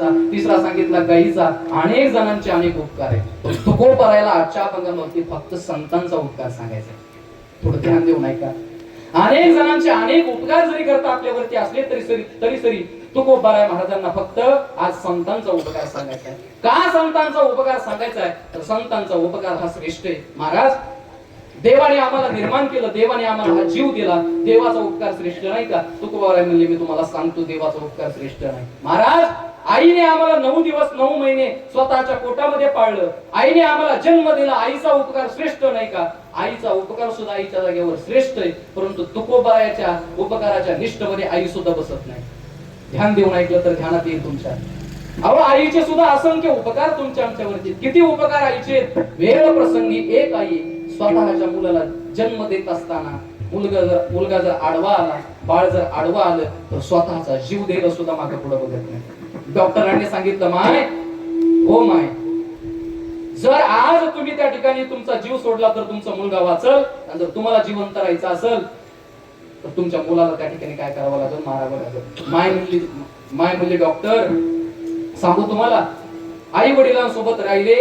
म्हशीचा, तिसरा सांगितला गाईचा. अनेक जणांचे अनेक उपकार आहेत. तुकोबारायला आजच्या अभंगावरती फक्त संतांचा उपकार सांगायचा. थोडं ध्यान देऊ नाही का? अनेक जणांचे अनेक उपकार जरी करता आपल्यावरती असले तरी तुकोबाराय महाराजांना फक्त आज संतांचा उपकार सांगायचा आहे. का संतांचा उपकार सांगायचा आहे? तर संतांचा उपकार हा श्रेष्ठ आहे. महाराज, देवाने आम्हाला निर्माण केलं, देवाने आम्हाला हा जीव दिला, देवाचा उपकार श्रेष्ठ नाही का? तुकोबाराय म्हणले, मी तुम्हाला सांगतो, देवाचा उपकार श्रेष्ठ नाही. महाराज, आईने आम्हाला 9 दिवस 9 महिने स्वतःच्या पोटामध्ये पाळलं, आईने आम्हाला जन्म दिला, आईचा उपकार श्रेष्ठ नाही का? आईचा उपकार सुद्धा आईच्या जागेवर श्रेष्ठ आहे. परंतु तुकोबारायाच्या उपकाराच्या निष्ठेमध्ये आई सुद्धा बसत नाही. ध्यान देऊन ऐकलं तर ध्यानात येईल तुमच्या. अहो, आईचे सुद्धा असंख्य उपकार तुमच्या आमच्यावरती. किती उपकार आईचे! वेळ प्रसंगी एक आई स्वतःच्या मुलाला जन्म देत असताना मुलगा जर आडवा आला, बाळ जर आडवा आलं, तर स्वतःचा जीव द्यायला सुद्धा मागे पुढे बघत नाही. डॉक्टरांनी सांगितलं, माय, हो माय, जर आज तुम्ही त्या ठिकाणी तुमचा जीव सोडला तर तुमचा मुलगा वाचल, आणि जर तुम्हाला जिवंत राहायचं असेल तर तुमच्या मुलाला त्या ठिकाणी काय करावं लागेल? मारावं लागेल. माय म्हणली डॉक्टर, सांगू तुम्हाला, आई वडिलांसोबत राहिले,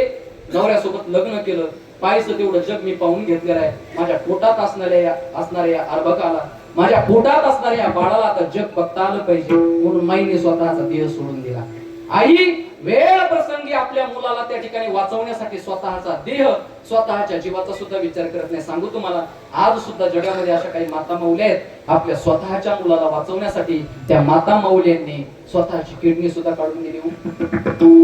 नवऱ्यासोबत लग्न केलं, पाहायचं तेवढं जग मी पाहून घेतलेलं आहे. माझ्या पोटात असणाऱ्या अर्भकाला, माझ्या पोटात असणाऱ्या बाळाला आता जग बघता आलं पाहिजे, म्हणून माईने स्वतःचा देह सोडून दिला. आई वेळ प्रसंगी आपल्या मुलाला त्या ठिकाणी वाचवण्यासाठी स्वतःचा देह, स्वतःच्या जीवाचा सुद्धा विचार करत नाही. सांगू तुम्हाला, आज सुद्धा जगामध्ये अशा काही माता मौल्या आहेत, आपल्या स्वतःच्या मुलाला वाचवण्यासाठी त्या माता मौल्यांनी स्वतःची किडनी सुद्धा काढून दिली.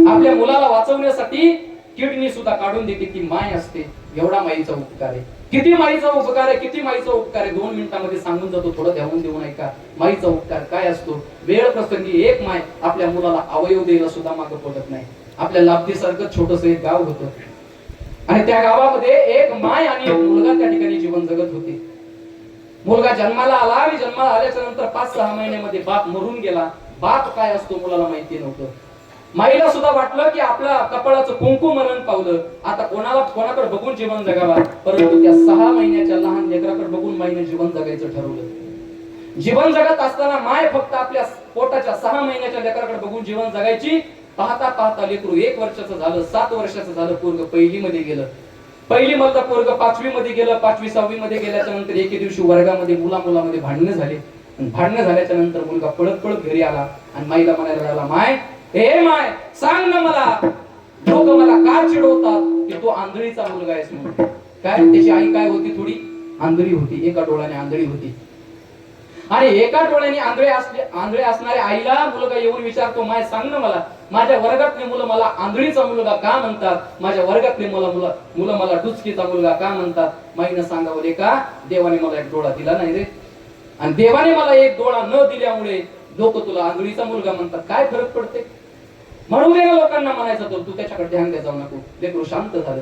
आपल्या मुलाला वाचवण्यासाठी किडनी सुद्धा काढून देते ती माय असते. एवढा माईचा उपकार आहे. किती माईचा उपकार आहे, किती माईचा उपकार आहे! 2 मिनिटांमध्ये सांगून जातो, थोडं ध्यान देऊन ऐका. माईचा उपकार काय असतो? वेळ प्रसंगी एक माय आपल्या मुलाला अवयव द्यायला सुद्धा मागे पडत नाही. आपल्या लाभदीसारखं छोटस एक गाव होतं, आणि त्या गावामध्ये एक माय आणि एक मुलगा त्या ठिकाणी जीवन जगत होते. मुलगा जन्माला आला, आणि जन्माला आल्याच्या नंतर 5-6 महिन्यामध्ये बाप मरून गेला. बाप काय असतो मुलाला माहिती नव्हतं. माईला सुद्धा वाटलं की आपल्या कपाळाचं कुंकू मरण पावलं, आता कोणाकडे बघून जीवन जगावा. परंतु त्या 6 महिन्याच्या लहान लेकराकडे बघून माईने जीवन जगायचं ठरवलं. जीवन जगत असताना माय फक्त आपल्या पोटाच्या 6 महिन्याच्या लेकराकडे बघून जीवन जगायची. पाहता पाहता लेकरू 1 वर्षाचं झालं, 7 वर्षाचं झालं, पोरग 1ली मध्ये गेलं. 1ली मधलं पोरग 5वी मध्ये गेलं. 5वी 6वी मध्ये गेल्याच्या नंतर एके दिवशी वर्गामध्ये मुलामुलामध्ये भांडणं झाले. भांडणं झाल्याच्या नंतर मुलगा पळत पळत घरी आला आणि माईला म्हणायला लागला, माय, हे माय, सांग ना मला, लोक मला का चिडवतात की तू आंधळीचा मुलगा आहेस म्हणून. काय, त्याची आई काय होती? थोडी आंधळी होती, एका डोळ्याने आंधळी होती. आणि एका डोळ्याने आंधळे असणाऱ्या आईला मुलगा येऊन विचारतो, माय सांग ना मला, माझ्या वर्गातले मुलं मला आंधळीचा मुलगा का म्हणतात? माझ्या वर्गातले मुलं मला डुचकीचा मुलगा का म्हणतात? माईनं सांगावं, लेका, देवाने मला एक डोळा दिला नाही रे, आणि देवाने मला एक डोळा न दिल्यामुळे लोक तुला आंधळीचा मुलगा म्हणतात. काय फरक पडते? म्हणून दे लोकांना म्हणायचं, तर तू त्याच्याकडे ध्यान द्या जाऊ नको. लेकरू शांत झालं.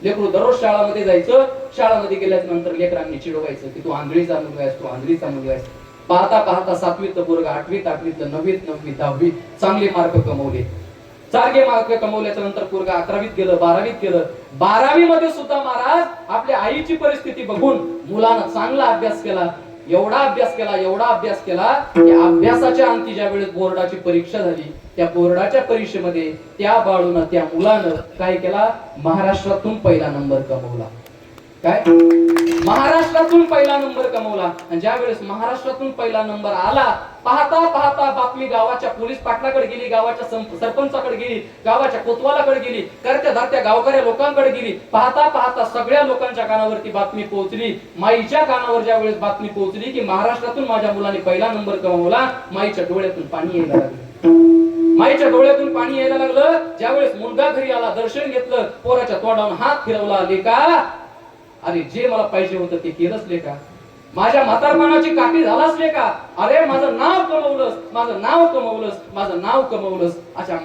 लेकरू दररोज शाळामध्ये जायचं. शाळामध्ये गेल्याच्या नंतर लेकरांनी चिडवायचं की तू आंधळीचा मुलगा आहेस, तू आंधळीचा मुलगा आहेस. पाहता पाहता 7वीत पोरगा, 8वीत 8वीत, 9वीत 9वीत, 10वीत चांगले मार्क कमवले. चांगले मार्क कमवल्याच्या नंतर पोरगा 11वीत गेलं, 12वीत गेलं. 12वी मध्ये सुद्धा महाराज आपल्या आईची परिस्थिती बघून मुलानं चांगला अभ्यास केला. एवढा अभ्यास केला की अभ्यासाच्या अंती ज्या वेळेस बोर्डाची परीक्षा झाली, त्या बोर्डाच्या परीक्षेमध्ये त्या बाळूनं, त्या मुलानं काय केला? महाराष्ट्रातून पहिला नंबर कमवला. काय? महाराष्ट्रातून पहिला नंबर कमवला. आणि ज्या वेळेस महाराष्ट्रातून पहिला नंबर आला, पाहता पाहता बातमी गावाच्या पोलीस पाटलाकडे गेली, गावाच्या सरपंचाकडे गेली, गावाच्या कोतवालाकडे गेली, करत्या धरत्या गावकऱ्या लोकांकडे गेली. पाहता पाहता सगळ्या लोकांच्या कानावरती बातमी पोहोचली. माईच्या कानावर ज्या वेळेस बातमी पोहोचली की महाराष्ट्रातून माझ्या मुलाने पहिला नंबर कमवला, माईच्या डोळ्यातून पाणी यायला लागलं. माईच्या डोळ्यातून पाणी यायला लागलं. ज्यावेळेस मुलगा घरी आला, दर्शन घेतलं, पोराच्या तोंडावरून हात फिरवला, लेका, अरे जे मला पाहिजे होतं ते केलंच लेका, माझ्या म्हातारपणाची काठी झालाच लेका, अरे माझं नाव कमवलंस, माझं नाव कमवलंस, माझं नाव कमवलंस. अशा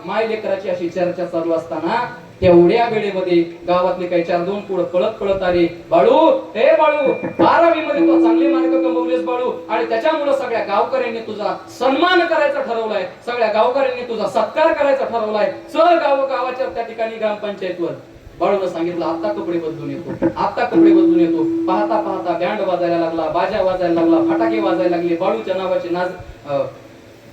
माय लेकराची अशी चर्चा चालू असताना तेवढ्या वेळेमध्ये गावातले काही 4-2 पुढे पळत पळत आले. बाळू, हे बाळू, 12वी मध्ये तू चांगले मार्क कमवलेस बाळू, आणि त्याच्यामुळे सगळ्या गावकऱ्यांनी तुझा सन्मान करायचा ठरवलाय, सगळ्या गावकऱ्यांनी तुझा सत्कार करायचा ठरवलाय. चल गावाच्या त्या ठिकाणी ग्रामपंचायतवर. बाळूनं सांगितलं, आता कपडे बदलून येतो, आता कपडे बदलून येतो. पाहता पाहता बँड वाजायला लागला, बाजा वाजायला लागला, फटाके वाजायला लागले. बाळूच्या नावाचे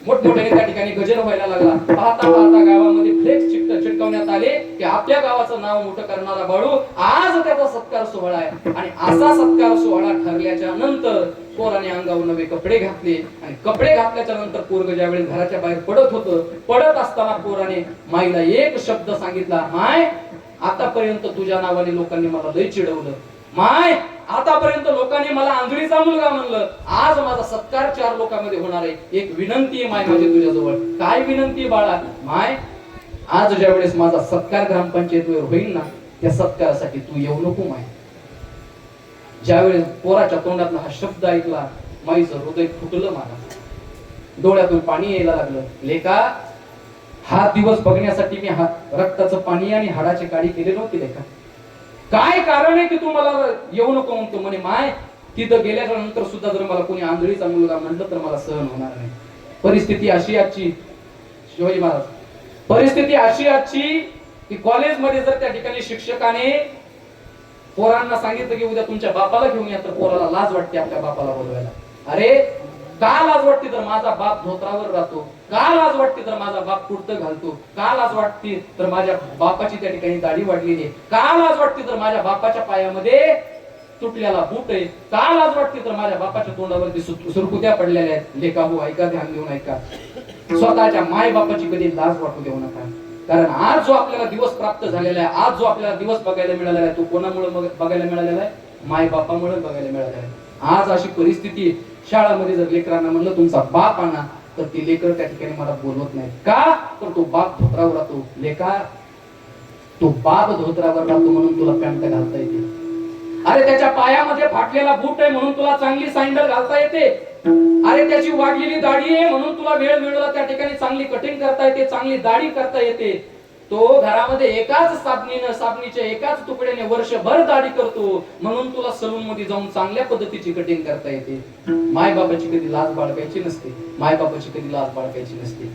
मोठमोठ्याने त्या ठिकाणी गजर व्हायला लागला. पाहता पाहता गावामध्ये फ्लेक्स चिटकवण्यात आले की आपल्या गावाचं नाव मोठं करणारा बाळू आज त्याचा सत्कार सोहळा आहे. आणि असा सत्कार सोहळा ठरल्याच्या नंतर पोराने अंगावर नवे कपडे घातले आणि कपडे घातल्याच्या नंतर पोरग ज्यावेळेस घराच्या बाहेर पडत होतं, पडत असताना पोराने माईला एक शब्द सांगितला, माय आतापर्यंत तुझ्या नावाने लोकांनी मला लय चिडवलं, माय आतापर्यंत लोकांनी मला आंधळीचा मुलगा म्हणलं, आज माझा सत्कार 4 लोकांमध्ये होणार आहे. एक विनंती आहे माय माझी तुझ्याजवळ. काय विनंती बाळा? माय आज ज्या वेळेस माझा सत्कार ग्रामपंचायतीवर होईल ना, त्या सत्कारासाठी तू येऊ नको माय. ज्यावेळेस पोराच्या तोंडातला हा शब्द ऐकला, माईचं हृदय फुटलं, मला डोळ्यातून पाणी यायला लागलं. लेका हा दिवस बघण्यासाठी मी रक्ताचं पाणी आणि हाडाची काडी केली नव्हती लेका. काय कारण आहे की तू मला येऊ नको म्हणतो? म्हणे माय तिथं गेल्याच्या नंतर सुद्धा जर मला कोणी आंधळीचा मुलगा म्हणलं तर मला सहन होणार नाही. परिस्थिती अशी आजची शिवाजी महाराज, परिस्थिती अशी आजची की कॉलेजमध्ये जर त्या ठिकाणी शिक्षकाने पोरांना सांगितलं की उद्या तुमच्या बापाला घेऊन या, तर पोराला लाज वाटते आपल्या बापाला बोलवायला. अरे का लाज वाटते? तर माझा बाप धोत्रावर राहतो. का लाज वाटते? तर माझा बाप कुर्तं घालतो. का लाज वाटते? तर माझ्या बापाची त्या ठिकाणी दाढी वाढलेली आहे. का लाज वाटते? तर माझ्या बापाच्या पायामध्ये तुटलेला बूट आहे. का लाज वाटते? तर माझ्या बापाच्या तोंडावरती सुरकुत्या पडलेल्या आहेत. लेका हो, ऐका, ध्यान देऊन ऐका. स्वतःच्या माय बापाची कधी लाज वाटू देऊ नका. कारण आज जो आपल्याला दिवस प्राप्त झालेला आहे, आज जो आपल्याला दिवस बघायला मिळालेला आहे, तो कोणामुळे बघायला मिळालेला आहे? माय बापामुळे बघायला मिळालेला आहे. आज अशी परिस्थिती, शाळामध्ये जर लेकरांना म्हणलं तुमचा बाप आणा, तर ती लेकर त्या ठिकाणी मला बोलवत नाही. का? तर तो बाप धोत्रावर राहतो. लेका तो बाप धोत्रावर राहतो म्हणून तुला पॅन्ट घालता येते. अरे त्याच्या पायामध्ये फाटलेला बूट आहे म्हणून तुला चांगली सँडल घालता येते. अरे त्याची वाढलेली दाढी आहे म्हणून तुला वेळ वेळेला त्या ठिकाणी चांगली कटिंग करता येते, चांगली दाढी करता येते. तो घरामध्ये एकाच साबणीच्या एकाच तुकड्याने वर्षभर दाढी करतो म्हणून तुला सलून मध्ये जाऊन चांगल्या पद्धतीची कटिंग करता येते. माय बापाची कधी लाज बाळगायची नसते. माय बापाची कधी लाज बाळगायची नसते.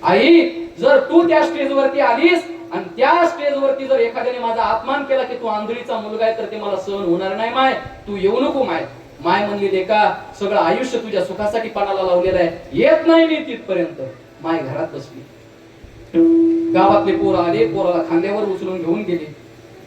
आई, जर तू त्या स्टेजवरती आलीस आणि त्या स्टेजवरती जर एखाद्याने माझा अपमान केला की तू आंधळीचा मुलगा आहे, तर ते मला सहन होणार नाही. माय तू येऊ नको माय. माय म्हणली, लेका सगळं आयुष्य तुझ्या सुखासाठी पानाला लावलेलं आहे, येत नाही मी तिथपर्यंत. माय घरात बसली. गावातले पोर आले, पोराला खांद्यावर उचलून घेऊन गेले.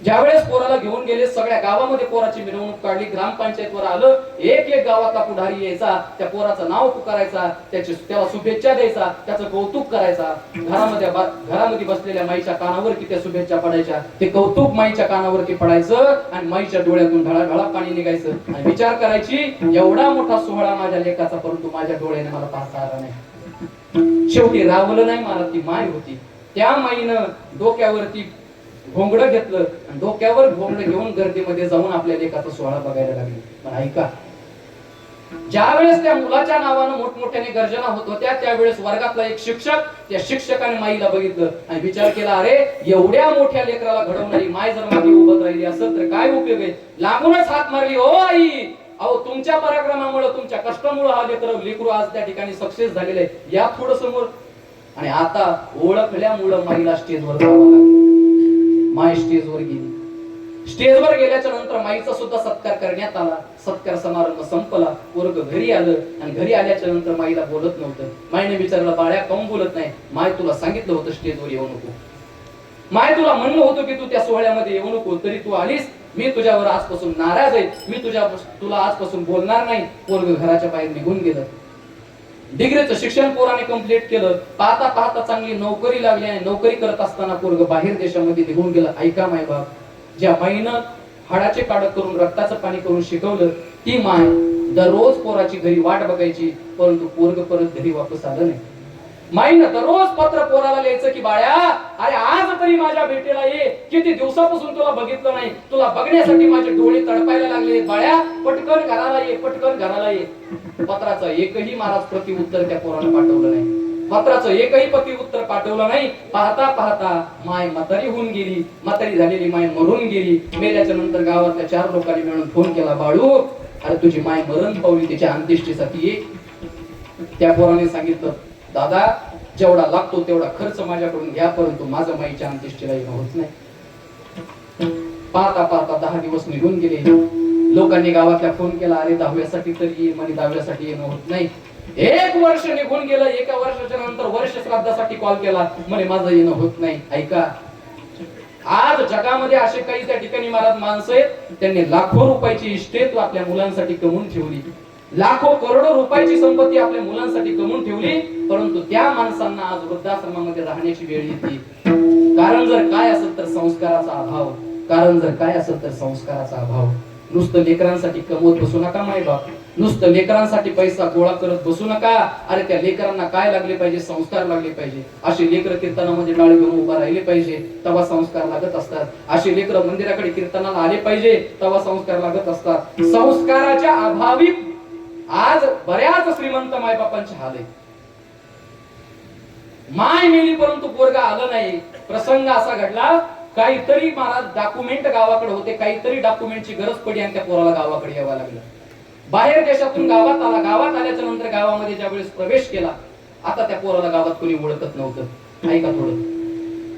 ज्यावेळेस पोराला घेऊन गेले, सगळ्या गावामध्ये पोराची मिरवणूक काढली. ग्रामपंचायतवर आलं. एक एक गावातला पुढारी यायचा, त्या पोराचं नाव पुकारायचा, त्याला शुभेच्छा द्यायचा, त्याचं कौतुक करायचा. घरामध्ये बसलेल्या माईच्या कानावरती त्या शुभेच्छा पडायच्या. ते कौतुक माईच्या कानावरती पडायचं आणि माईच्या डोळ्यातून ढळाढळा पाणी निघायचं. आणि विचार करायची, एवढा मोठा सोहळा माझ्या लेकाचा, परंतु माझ्या डोळ्याने मला पाहता आला नाही. शेवटी रावलं नाही, मला ती माय होती. त्या माईनं डोक्यावरती घोंगडं घेतलं आणि डोक्यावर घोंगडं घेऊन गर्दीमध्ये जाऊन आपल्या लेकाचा सोहळा बघायला लागली. पण ऐका, ज्या वेळेस त्या मुलाच्या नावानं मोठमोठ्याने गर्जना होत होत्या, त्यावेळेस वर्गातला एक शिक्षक, त्या शिक्षकाने माईला बघितलं आणि विचार केला, अरे एवढ्या मोठ्या लेकराला घडवणारी माय जर मागे उभं राहिली असेल तर काय उपयोग आहे. लागूनच हात मारली, ओ आई, अहो तुमच्या पराक्रमामुळे, तुमच्या कष्टामुळे हा लेकरू आज त्या ठिकाणी सक्सेस झालेलं आहे, या थोडं समोर. आणि आता ओळखल्यामुळं माईला स्टेजवर जावं लागलं. माय स्टेजवर गेली. स्टेजवर गेल्याच्या नंतर माईचा सुद्धा सत्कार करण्यात आला. सत्कार समारंभ संपला. पोरग घरी आलं आणि घरी आल्याच्या नंतर माईला बोलत नव्हतं. माईने विचारलं, बाळ्या काऊन बोलत नाही? माय तुला सांगितलं होतं स्टेजवर येऊ नको. माय तुला म्हणलं होतं की तू त्या सोहळ्यामध्ये येऊ नको, तरी तू आलीस. मी तुझ्यावर आजपासून नाराज आहे. मी तुला आजपासून बोलणार नाही. पोरग घराच्या बाहेर निघून गेलं. डिग्रीचं शिक्षण पोराने कंप्लीट केलं. पाहता पाहता चांगली नोकरी लागली आणि नोकरी करत असताना पोरग बाहेर देशामध्ये निघून गेलं. ऐका माय बाप, ज्या माईनं हाडाचे काढ करून रक्ताचं पाणी करून शिकवलं, ती माय दररोज पोराची घरी वाट बघायची, परंतु पोरग परत घरी वापस आलं नाही. माईनं दररोज पत्र पोराला लिहायचं की बाळ्या, अरे आज तरी माझ्या भेटीला ये. किती दिवसापासून तुला बघितलं नाही, तुला बघण्यासाठी माझे डोळे तडपायला लागले. बाळ्या पटकन घराला ये, पटकन घराला ये. पत्राचं एकही महाराज प्रतिउत्तर त्या पोराला पाठवलं नाही. पत्राचं एकही प्रतिउत्तर पाठवलं नाही. पाहता पाहता माय म्हातारी होऊन गेली. म्हातारी झालेली माय मरून गेली. मेल्याच्या नंतर गावातल्या 4 लोकांनी मिळून फोन केला, बाळू अरे तुझी माय मरण पावली, तिच्या अंत्येष्टीसाठी ये. त्या पोराने सांगितलं, दादा जेवढा लागतो तेवढा खर्च माझ्याकडून घ्या, परंतु माझं माईच्या अंत्येष्टीला येणं होत नाही. पाहता पाहता 10 दिवस निघून गेले. लोकांनी गावातल्या फोन केला, अरे 10व्यासाठी तरी ये. म्हणे 10व्यासाठी येणं होत नाही. एक वर्ष निघून गेलं, एका वर्षाच्या नंतर वर्ष श्राद्धासाठी कॉल केला, म्हणे माझं येणं होत नाही. ऐका, आज जगामध्ये असे काही त्या ठिकाणी महाराज माणसं आहेत, त्यांनी लाखो रुपयाची इस्टेट आपल्या मुलांसाठी कमवून ठेवली, लाखो करोडो रुपयाची संपत्ती आपल्या मुलांसाठी कमवून ठेवली, परंतु त्या माणसांना आज वृद्धाश्रमामध्ये राहण्याची वेळ येते. कारण जर काय असेल तर संस्काराचा अभाव, कारण जर काय असेल तर संस्काराचा अभाव. नुसतं लेकरांसाठी कमवत बसू नका माय बाप, नुसतं लेकरांसाठी पैसा गोळा करत बसू नका. अरे त्या लेकरांना काय लागले पाहिजे? संस्कार लागले पाहिजे. असे लेकर कीर्तनामध्ये डाळ घेऊन उभा राहिले पाहिजे, तेव्हा संस्कार लागत असतात. असे लेकर मंदिराकडे कीर्तनाला आले पाहिजे, तेव्हा संस्कार लागत असतात. संस्काराच्या अभावी आज बऱ्याच श्रीमंत मायबापांचे हाल आहेत. माय मेली परंतु पोरगा आलं नाही. प्रसंग असा घडला, काहीतरी महाराज डॉक्युमेंट गावाकडे होते, काहीतरी डॉक्युमेंटची गरज पडली आणि त्या पोराला गावाकडे यावं लागलं. बाहेर देशातून गावात आला, गावात आल्याच्या नंतर गावामध्ये ज्या वेळेस प्रवेश केला, आता त्या पोराला गावात कोणी ओळखत नव्हतं. ऐका थोडं,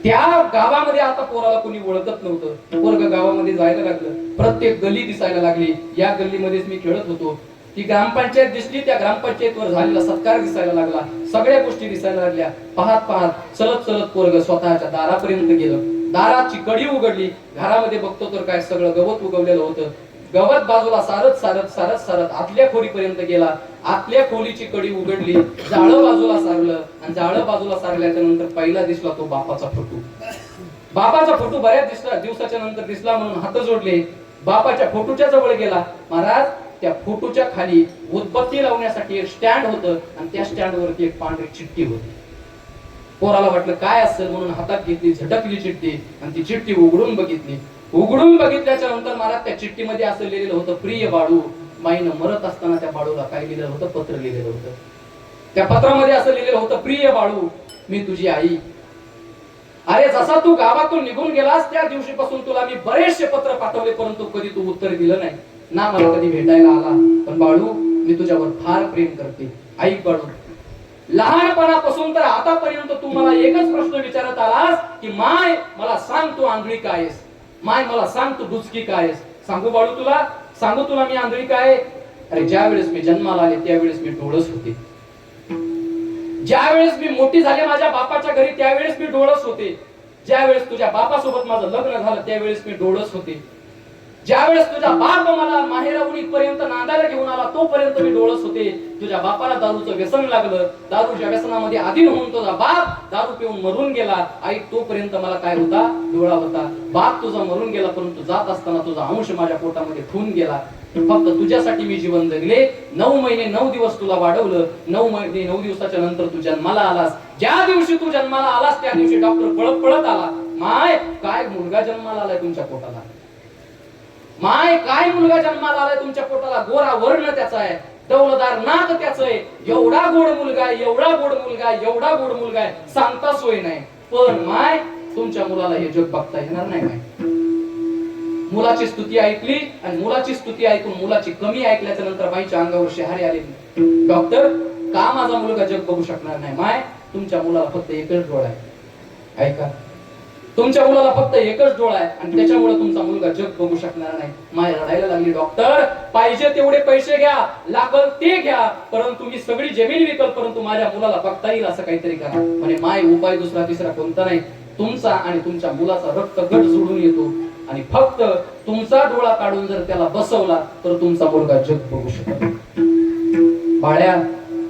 त्या गावामध्ये आता पोराला कोणी ओळखत नव्हतं. पोरग गावामध्ये जायला लागलं, प्रत्येक गली दिसायला लागली. या गल्लीमध्येच मी खेळत होतो, ती ग्रामपंचायत दिसली, त्या ग्रामपंचायतीवर झालेला सत्कार दिसायला लागला, सगळ्या गोष्टी दिसायला लागल्या. पाहत पाहत चलत चलत पोरग स्वतःच्या दारापर्यंत गेलं. दाराची कडी उघडली, घरामध्ये बघतो तर काय सगळं गवत उगवलेलं होतं. गवत बाजूला सारत सारत सारत सारत आतल्या खोलीपर्यंत गेला. आतल्या खोलीची कडी उघडली, जाळं बाजूला सारलं आणि जाळं बाजूला सारल्याच्या नंतर पहिला दिसला तो बापाचा फोटो. बापाचा फोटो बऱ्याच दिवसाच्या नंतर दिसला म्हणून हात जोडले, बापाच्या फोटोच्या जवळ गेला. महाराज, त्या फोटोच्या खाली उदबत्ती लावण्यासाठी एक स्टँड होतं आणि त्या स्टँडवरती एक पांढरी चिठ्ठी होती. पोराला वाटलं काय असेल म्हणून हातात घेतली, झटकली चिठ्ठी आणि ती चिठ्ठी उघडून बघितली. उघडून बघितल्याच्या नंतर महाराज त्या चिठ्ठीमध्ये असं लिहिलेलं होतं, प्रिय बाळू. माईनं मरत असताना त्या बाळूला काय लिहिलेलं होतं? पत्र लिहिलेलं होतं. त्या पत्रामध्ये असं लिहिलेलं होतं, प्रिय बाळू, मी तुझी आई. अरे जसा तू गावातून निघून गेलास त्या दिवशीपासून तुला मी बरेचसे पत्र पाठवले, परंतु कधी तू उत्तर दिलं नाही ना, मला कधी भेटायला आला. पण बाळू, मी तुझ्यावर फार प्रेम करते. ऐक बाळू, लहानपणापासून तर आतापर्यंत तू मला एकच प्रश्न विचारत आलास की माय मला सांग तू आंधळी काय आहेस, माय मला सांग तू डुचकी काय आहेस. सांगू बाळू तुला, सांगू तुला मी आंधळी काय? अरे ज्या वेळेस मी जन्माला आले त्यावेळेस मी डोळस होते, ज्या वेळेस मी मोठी झाले माझ्या बापाच्या घरी त्यावेळेस मी डोळस होते, ज्या वेळेस तुझ्या बापासोबत माझं लग्न झालं त्यावेळेस मी डोळस होते, ज्या वेळेस तुझा बाप मला माहेराहून इथपर्यंत नांदायला घेऊन आला तोपर्यंत मी डोळस होते. तुझ्या बापाला दारूचं व्यसन लागलं, दारूच्या व्यसनामध्ये अधीन होऊन तुझा बाप दारू पिऊन मरून गेला. आई, तोपर्यंत मला काय होता? डोळा होता. बाप तुझा मरून गेला, परंतु जात असताना तुझा अंश माझ्या पोटामध्ये ठेवून गेला. फक्त तुझ्यासाठी मी जीवन जगले. 9 महिने 9 दिवस तुला वाढवलं. 9 महिने 9 दिवसाच्या नंतर तू जन्माला आलास. ज्या दिवशी तू जन्माला आलास त्या दिवशी डॉक्टर पळत पळत आला, माय काय मुलगा जन्माला आलाय तुमच्या पोटाला, माय काय मुलगा जन्माला आलाय तुमच्या पोटाला, गोरा वर्ण त्याचा आहे, डौलदार नाक त्याचं आहे, एवढा गोड मुलगा आहे, एवढा गोड मुलगा आहे, एवढा गोड मुलगा आहे, सांगता सोय नाही. पण माय तुमच्या मुलाला हे जग बघता येणार नाही. माय मुलाची स्तुती ऐकली आणि मुलाची स्तुती ऐकून मुलाची कमी ऐकल्याच्या नंतर बाईच्या अंगावर शहारे आले. डॉक्टर, का माझा मुलगा जग बघू शकणार नाही? माय तुमच्या मुलाला फक्त एकच डोळा आहे. ऐका, तुमच्या मुलाला फक्त एकच डोळा आहे आणि त्याच्यामुळे तुमचा मुलगा जग बघू शकणार नाही. माय रडायला लागली, डॉक्टर पाहिजे तेवढे पैसे घ्या, लागल ते घ्या, परंतु मी सगळी जमीन विकल, परंतु माझ्या मुलाला बघता येईल असं काहीतरी करा. म्हणे माय उपाय दुसरा तिसरा कोणता नाही, तुमचा आणि तुमच्या मुलाचा रक्त गट जोडून येतो आणि फक्त तुमचा डोळा काढून जर त्याला बसवला तर तुमचा मुलगा जग बघू शकतो. बाळ्या,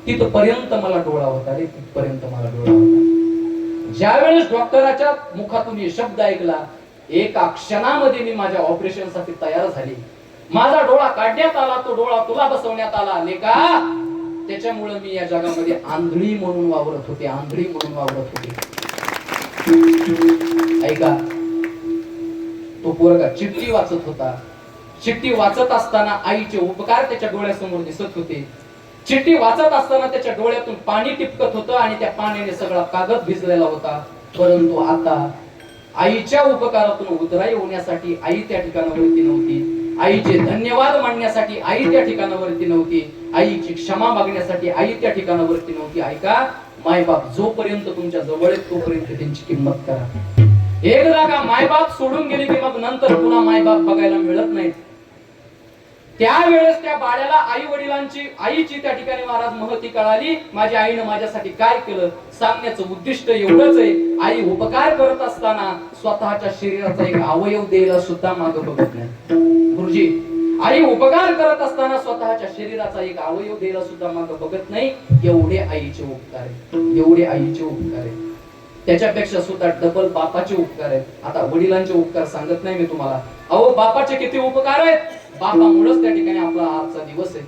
तिथपर्यंत मला डोळा होता रे, तिथपर्यंत मला डोळा होता. ज्या वेळेस डॉक्टराच्या मुखातून हे शब्द ऐकला, एका क्षणामध्ये मी माझ्या ऑपरेशन साठी तयार झाली. माझा डोळा काढण्यात आला, तो डोळा तुला बसवण्यात आला. लेका, त्याच्यामुळे मी या जगामध्ये आंधळी म्हणून वावरत होते, आंधळी म्हणून वावरत होते. ऐका, तो पोरगा चिठ्ठी वाचत होता. चिठ्ठी वाचत असताना आईचे उपकार त्याच्या डोळ्यासमोर दिसत होते. चिठ्ठी वाचत असताना त्याच्या डोळ्यातून पाणी टिपकत होतं आणि त्या पाण्याने सगळा कागद भिजलेला होता. परंतु आता आईच्या उपकारातून उतराई होण्यासाठी आई त्या ठिकाणावरती नव्हती, आईचे धन्यवाद मांडण्यासाठी आई त्या ठिकाणावरती नव्हती, आईची क्षमा मागण्यासाठी आई त्या ठिकाणावरती नव्हती. ऐका, मायबाप जोपर्यंत तुमच्या जवळ आहेत तोपर्यंत त्यांची किंमत करा. एकदा का मायबाप सोडून गेले की मग नंतर पुन्हा मायबाप बघायला मिळत नाहीत. त्यावेळेस त्या बाळ्याला आई वडिलांची आईची त्या ठिकाणी महाराज महती कळाली. माझ्या आईनं माझ्यासाठी काय केलं सांगण्याचं उद्दिष्ट एवढंच आहे. आई उपकार करत असताना स्वतःच्या शरीराचा एक अवयव द्यायला सुद्धा मागे बघत नाही. गुरुजी, आई उपकार करत असताना स्वतःच्या शरीराचा एक अवयव द्यायला सुद्धा मागे बघत नाही. एवढे आईचे उपकार आहेत, एवढे आईचे उपकार आहेत. त्याच्यापेक्षा सुद्धा डबल बापाचे उपकार आहेत. आता वडिलांचे उपकार सांगत नाही मी तुम्हाला. अहो, बापाचे किती उपकार आहेत. बापामुळेच त्या ठिकाणी आपला आजचा दिवस आहे.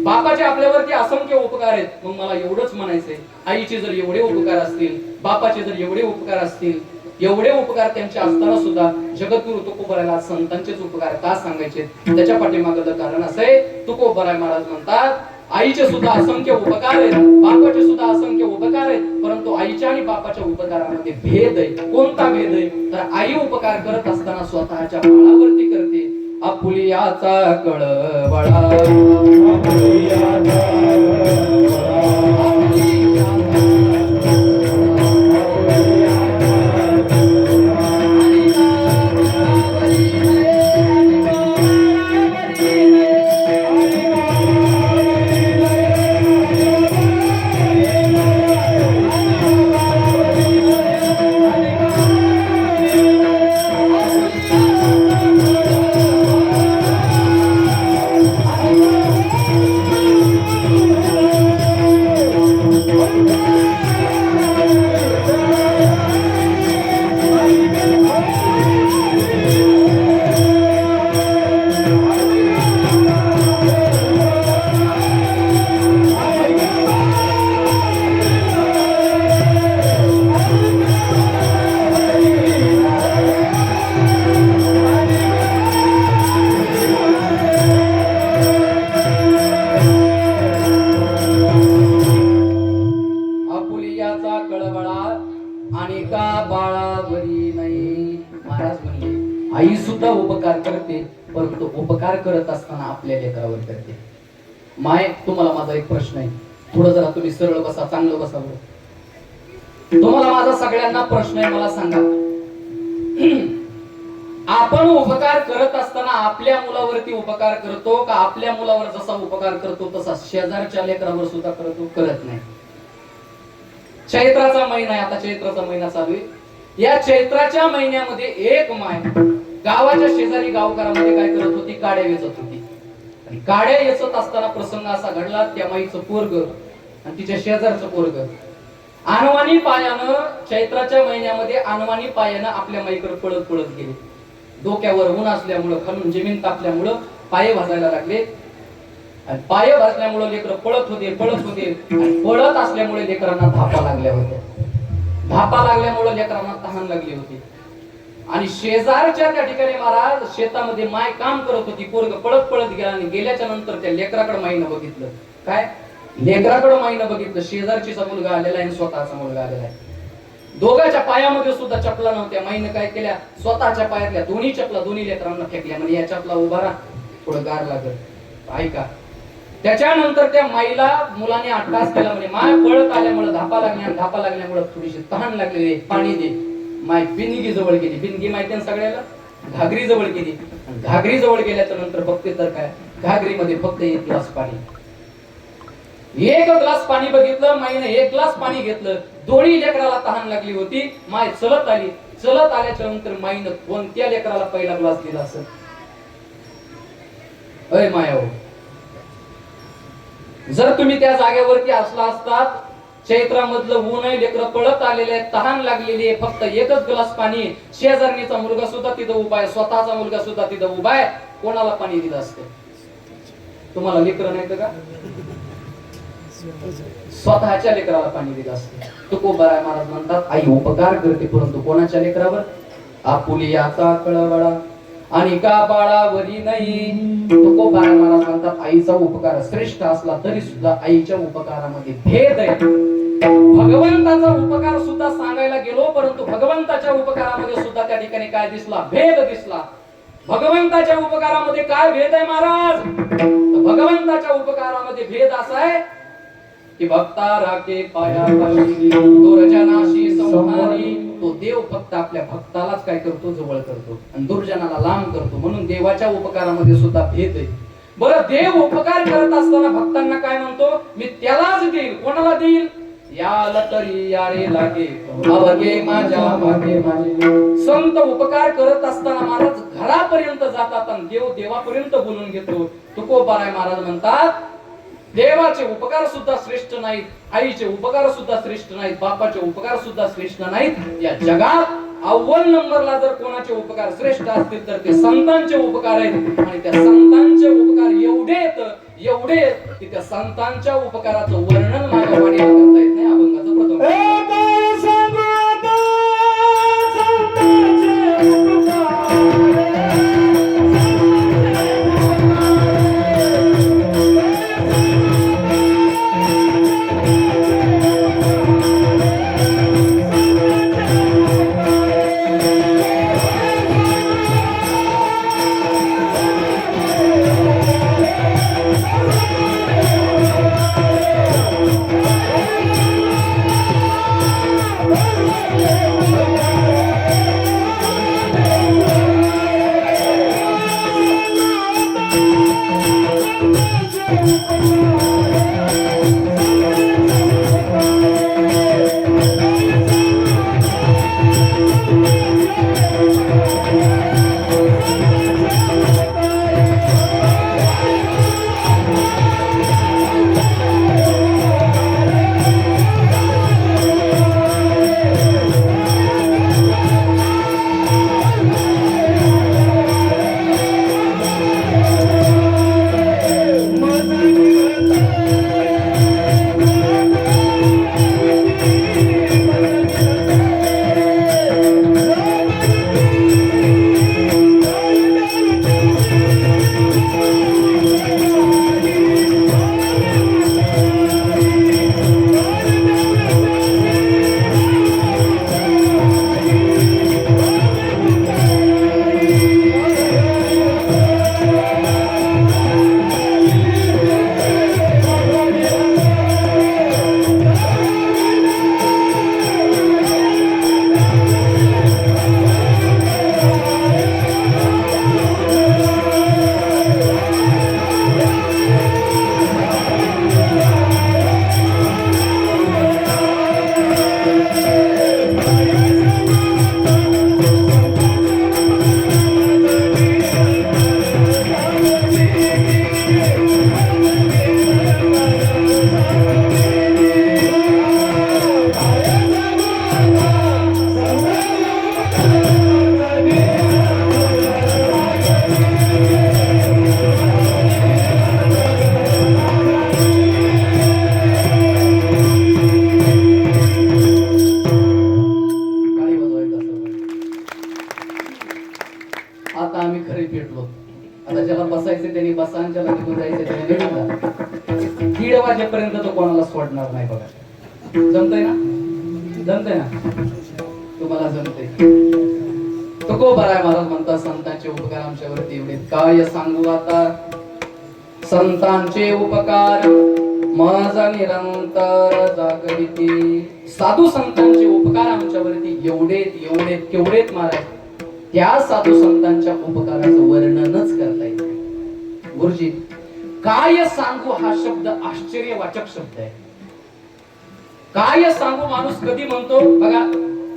बापाचे आपल्यावरती असंख्य उपकार आहेत. मग मला एवढंच म्हणायचंय, आईचे जर एवढे उपकार असतील, बापाचे जर एवढे उपकार असतील, एवढे उपकार त्यांचे असताना सुद्धा जगद्गुरु तुकोबरायला संतांचेच उपकार का सांगायचे? त्याच्या पाठीमागं कारण असं आहे, तुकोबराय महाराज म्हणतात आईचे सुद्धा असंख्य उपकार आहेत, बापाचे सुद्धा असंख्य उपकार आहेत, परंतु आईच्या आणि बापाच्या उपकारामध्ये भेद आहे. कोणता भेद आहे? तर आई उपकार करत असताना स्वतःच्या बाळावरती करते. आपुलियाचा कळवळा, आणि का बाळावरी नाही. महाराज म्हणले आई सुद्धा उपकार करते, परंतु उपकार करत असताना आपल्या लेकरावर करते. माय, तुम्हाला माझा एक प्रश्न आहे. थोडं जरा तुम्ही सरळ बसा, चांगलं बसा बरं. तुम्हाला माझा सगळ्यांना प्रश्न आहे, मला सांगा, आपण उपकार करत असताना आपल्या मुलावरती उपकार करतो का आपल्या मुलावर जसा उपकार करतो तसा शेजारच्या लेकरावर सुद्धा करतो? करत नाही. चैत्राचा महिना आहे, आता चैत्राचा महिना चालू आहे. या चैत्राच्या महिन्यामध्ये एक माय गावाच्या शेजारी गावकरामध्ये काय करत होती? काड्या वेचत होती. आणि काड्या वेचत असताना प्रसंग असा घडला, त्या माईचं पोरग आणि तिच्या शेजारचं पोरग अनवाणी पायानं चैत्राच्या महिन्यामध्ये अनवाणी पायानं आपल्या माईकडे पळत पळत गेले. डोक्यावर ऊन असल्यामुळं, खालून जमीन तापल्यामुळं पाय भाजायला लागले. आणि पाय भाजल्यामुळे लेकर पळत होते आणि पळत असल्यामुळे लेकरांना धापा लागल्या होत्या. धापा लागल्यामुळे लेकरांना तहान लागली होती. आणि शेजारच्या त्या ठिकाणी महाराज शेतामध्ये माय काम करत होती. पोरग पळत पळत गेला आणि गेल्याच्या नंतर त्या लेकराकडे माईनं बघितलं. काय? लेकराकडे माईनं बघितलं, शेजारचीचा मुलगा आलेला आहे, स्वतःचा मुलगा आलेला आहे. दोघांच्या पायामध्ये सुद्धा चपला नव्हत्या. माईनं काय केल्या? स्वतःच्या पायातल्या दोन्ही चपला दोन्ही लेकरांना फेकल्या. म्हणजे या चपला उभा राहा, थोडं गार लागल. ऐका, त्याच्यानंतर त्या माईला मुलाने अट्टास केला. म्हणजे माय पळत आल्यामुळे धापा लागल्या आणि धापा लागल्यामुळे थोडीशी तहान लागलेली, पाणी दे. माय बिनगी जवळ गेली. बिनगी माहिती आहे सगळ्याला? घागरी जवळ गेली. घागरी जवळ गेल्याच्या नंतर बघते तर काय, घागरीमध्ये फक्त एक ग्लास पाणी. एक ग्लास पाणी बघितलं माईने, एक ग्लास पाणी घेतलं. दोन्ही लेकराला तहान लागली होती. माय चलत आली. चलत आल्याच्या नंतर माईनं कोणत्या लेकराला पहिला ग्लास दिला असेल? अय माया, जर तुम्ही त्या जागेवरती असला असतात, चैत्रामधलं ऊन आहे, लेकरं पळत आलेले आहेत, तहान लागलेली आहे, फक्त एकच ग्लास पाणी, शेजारणीचा मुलगा सुद्धा तिथं उभा आहे, स्वतःचा मुलगा सुद्धा तिथं उभा आहे, कोणाला पाणी दिलं असतं? तुम्हाला लेकरं नाही का? स्वतःच्या लेकराला पाणी दिलं असतं. तुकोबराय महाराज म्हणतात आई उपकार करते, परंतु कोणाच्या लेकरावर? आपुलियाचा कळवळा आणि का बाळावरी नाही. तुकोबराय महाराज म्हणतात आईचा उपकार श्रेष्ठ असला तरी सुद्धा आईच्या उपकारामध्ये भेद आहे. भगवंताचा उपकार सुद्धा सांगायला गेलो, परंतु भगवंताच्या उपकारामध्ये सुद्धा त्या ठिकाणी काय दिसला? भेद दिसला. भगवंताच्या उपकारामध्ये काय भेद आहे महाराज? भगवंताच्या उपकारामध्ये भेद असा आहे की भक्ता राखे पायापाशी दुर्जनाशी संहारी. तो देव फक्त आपल्या भक्तालाच काय करतो? जवळ करतो आणि दुर्जनाला लांब करतो. म्हणून देवाच्या उपकारामध्ये सुद्धा भेद आहे. बरं, देव उपकार करत असताना भक्तांना काय म्हणतो? मी त्यालाच देईल. कोणाला देईल? याला तरी यारे लागे अवघे माझ्या मागे माझे. संत उपकार करत असताना महाराज घरापर्यंत जातात आणि देव देवापर्यंत बोलून घेतो. तुकोबाराय महाराज म्हणतात, देवाचे उपकार सुद्धा श्रेष्ठ नाहीत, आईचे उपकार सुद्धा श्रेष्ठ नाहीत, बापाचे उपकार सुद्धा श्रेष्ठ नाहीत. या जगात अव्वल नंबरला जर कोणाचे उपकार श्रेष्ठ असतील तर ते संतांचे उपकार आहेत. आणि त्या संतांचे उपकार एवढे की त्या संतांच्या उपकाराचं वर्णन माझ्या वाणीला करता येत नाही. अभंगाचं प्रथम वाजेपर्यंत तो कोणाला सोडणार नाही. बघा, जमतंय ना? जमतंय ना? तुम्हाला जमतंय? तुकोबाराय महाराज म्हणतात, संतांचे उपकार आमच्यावरती एवढे काय सांगू आता. संतांचे उपकार माझा निरंतर जागविती. साधू संतांचे उपकार आमच्यावरती एवढेत केवढेत महाराज. त्या साधू संतांच्या उपकाराचं वर्णनच करता येत नाही. गुरुजी, काय सांगू हा शब्द आश्चर्यवाचक शब्द आहे. काय सांगू माणूस कधी म्हणतो? बघा,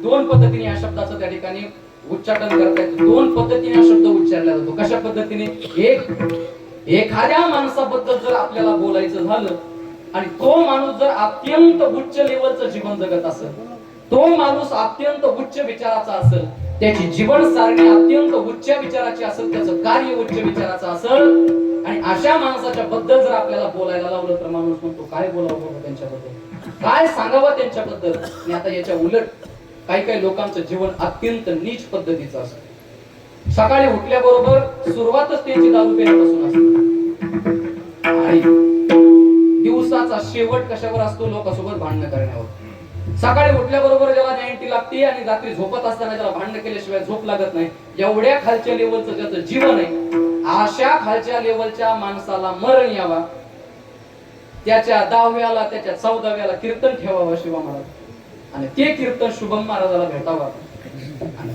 दोन पद्धतीने या शब्दाचं त्या ठिकाणी उच्चाटन करता येतं. दोन पद्धतीने हा शब्द उच्चारला जातो. कशा पद्धतीने? एखाद्या माणसाबद्दल जर आपल्याला बोलायचं झालं आणि तो माणूस जर अत्यंत उच्च लेवलचं जीवन जगत असेल, तो माणूस अत्यंत उच्च विचाराचा असेल, त्याची जीवन सारणी अत्यंत उच्च विचाराची असेल, त्याचं कार्य उच्च विचाराचं असेल, आणि अशा माणसाच्या बद्दल जर आपल्याला बोलायला लावलं तर माणूस म्हणतो काय बोलावं बाबा त्यांच्याबद्दल, काय सांगावं त्यांच्याबद्दल. आणि आता याच्या उलट काही लोकांचं जीवन अत्यंत नीच पद्धतीचं असतं. सकाळी उठल्याबरोबर सुरुवातच त्यांची दारू पिण्यापासून असते आणि दिवसाचा शेवट कशावर असतो? लोकांसोबत भांडण करण्यावर. सकाळी उठल्याबरोबर ज्याला 90 लागते आणि रात्री झोपत असताना ज्याला भांडण केल्याशिवाय झोप लागत नाही, एवढ्या खालच्या लेवलचं ज्याचं जीवन आहे, अशा खालच्या लेवलच्या माणसाला मरण यावा, त्याच्या 10व्याला त्याच्या 14व्याला कीर्तन ठेवावं शिवा महाराज, आणि ते कीर्तन शुभम महाराजाला भेटावं.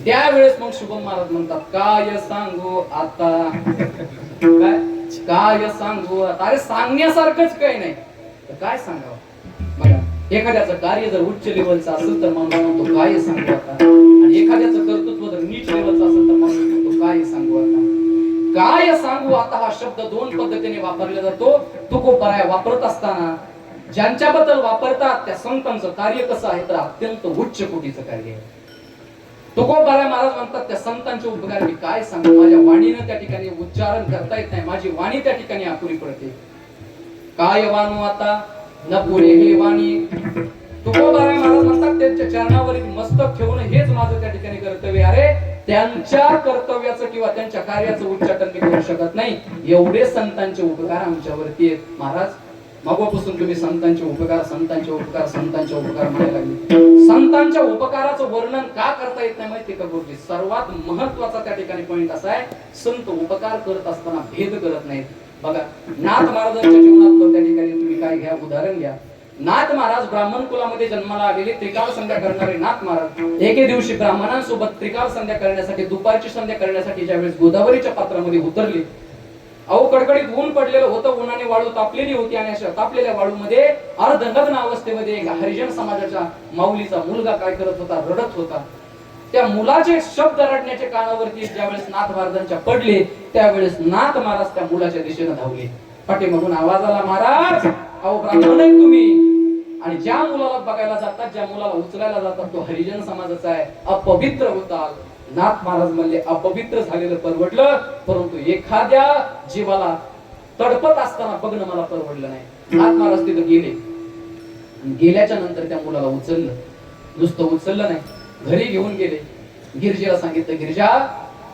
त्यावेळेस मग शुभम महाराज म्हणतात काय सांगू आता. काय काय सांगू आता, अरे सांगण्यासारखंच काही नाही तर काय सांगावं बघा. एखाद्याचं कार्य जर उच्च लेवलचं असेल तर माणूस म्हणतो काय सांगू आता, आणि एखाद्याचं कर्तृत्व जर नीच लेवलचं असेल तर माणूस म्हणतो काय सांगू आता. काय सांगू आता हा शब्द दोन पद्धतीने वापरला जातो. तुकोबराय वापरत असताना ज्यांच्याबद्दल वापरतात त्या संतांचं कार्य कसं आहे तर अत्यंत उच्च कोटीचं कार्य आहे. तुकोबराय महाराज म्हणतात त्या संतांचे उपकार मी काय सांगू, माझ्या वाणीनं त्या ठिकाणी उच्चारण करता येत नाही, माझी वाणी त्या ठिकाणी अपुरी पडते. काय वाणू आता न पुरे हे वाणी. तुकोबराय महाराज म्हणतात त्यांच्या चरणावर मस्तक ठेवणं हेच माझं त्या ठिकाणी कर्तव्य. अरे त्यांच्या कर्तव्याचं किंवा त्यांच्या कार्याचं उच्चाटन मी करू शकत नाही, एवढे संतांचे उपकार आमच्यावरती आहेत. महाराज मागोपासून तुम्ही संतांचे उपकार संतांचे उपकार संतांचे उपकार म्हणायला लागले. संतांच्या उपकाराचं वर्णन का करता येत नाही माहिती का गुरुजी? सर्वात महत्वाचा त्या ठिकाणी पॉइंट असा आहे, संत उपकार करत असताना भेद करत नाहीत. बघा नाथ महाराजांच्या जीवनात त्या ठिकाणी तुम्ही काय घ्या, उदाहरण घ्या. नाथ महाराज ब्राह्मण कुलामध्ये जन्माला आलेले, त्रिकाल संध्या करणारे नाथ महाराज एके दिवशी ब्राह्मणांसोबत त्रिकाल संध्या करण्यासाठी, दुपारची संध्या करण्यासाठी ज्यावेळेस गोदावरीच्या पात्रामध्ये उतरले, अहो कडकडीत ऊन पडलेलं होतं, उन्हाने वाळू तापलेली होती आणि अशा तापलेल्या वाळूमध्ये अर्धनग्न अवस्थेमध्ये एक हरिजन समाजाच्या माऊलीचा मुलगा काय करत होता, रडत होता. त्या मुलाचे शब्द रडण्याच्या कानावरती ज्यावेळेस नाथ महाराजांच्या पडले त्यावेळेस नाथ महाराज त्या मुलाच्या दिशेने धावले. पाठीमागून आवाज आला, महाराज अहो ब्राह्मण आहेत तुम्ही, आणि ज्या मुलाला बघायला जातात, ज्या मुलाला उचलायला जातात तो हरिजन समाजाचा आहे, अपवित्र होता. नाथ महाराज म्हणले अपवित्र झालेलं परवडलं, परंतु एखाद्या जीवाला तडपत असताना बघणं मला परवडलं नाही. नाथ महाराज तिथे गेले, गेल्याच्या नंतर त्या मुलाला उचललं, नुसतं उचललं नाही, घरी घेऊन गेले. गिरजेला सांगितलं, गिरजा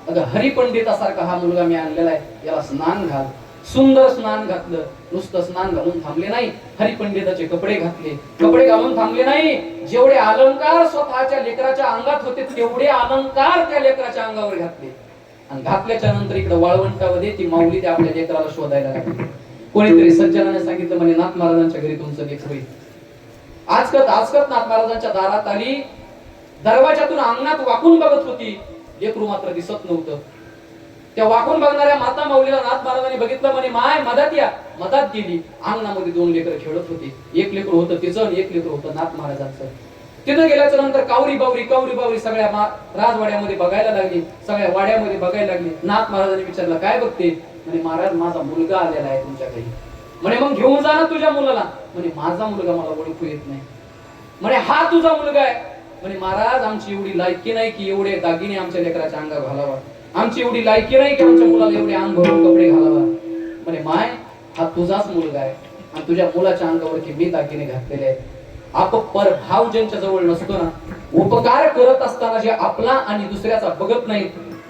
अगं हरिपंडितासारखा हा मुलगा मी आणलेला आहे, याला स्नान घाल. सुंदर स्नान घातलं, नुसतं स्नान घालून थांबले नाही, हरिपंडिताचे कपडे घातले. कपडे घालून थांबले नाही, जेवढे अलंकार स्वतःच्या लेकराच्या अंगात होते तेवढे अलंकार त्या लेकराच्या अंगावर घातले. आणि घातल्याच्या नंतर इकडे वाळवंटामध्ये ती माऊली त्या आपल्या लेकराला शोधायला लागली. कोणीतरी सज्जनाने सांगितलं, म्हणे नाथ महाराजांच्या घरी तुमचं लेकरू होईल. आजकत नाथ महाराजांच्या दारात आली, दरवाजातून अंगणात वाकून बघत होती, लेकरू मात्र दिसत नव्हतं. त्या वाकून बघणाऱ्या माता माऊलीला नाथ महाराजांनी बघितलं, म्हणे माय मदत या. मदत गेली, अंगणामध्ये दोन लेकरं खेळत होती, एक लेकरू होतं तिचं आणि एक लेकरू होतं नाथ महाराजांचं. तिथं गेल्याच्या नंतर कावरी बावरी सगळ्या राजवाड्यामध्ये बघायला लागली, सगळ्या वाड्यामध्ये बघायला लागली. नाथ महाराजांनी विचारलं, काय बघते? म्हणे महाराज माझा मुलगा आलेला आहे तुमच्या घरी. म्हणे मग घेऊन जा ना तुझ्या मुलाला. म्हणे माझा मुलगा मला ओळखू येत नाही. म्हणे हा तुझा मुलगा आहे. म्हणे महाराज आमची एवढी लायकी नाही की एवढे दागिने आमच्या लेकराच्या अंगावर घालावा, आमची एवढी लायकी नाही की आमच्या मुलाला एवढे अंग भरून कपडे घालावा. म्हणे माय हा तुझाच मुलगा आहे आणि तुझ्या मुलाच्या अंगावरती मी दागिने घातलेले आहेत. पर भाव ज्यांच्या जवळ नसतो ना, उपकार करत असताना जे आपला आणि दुसऱ्याचा बघत नाही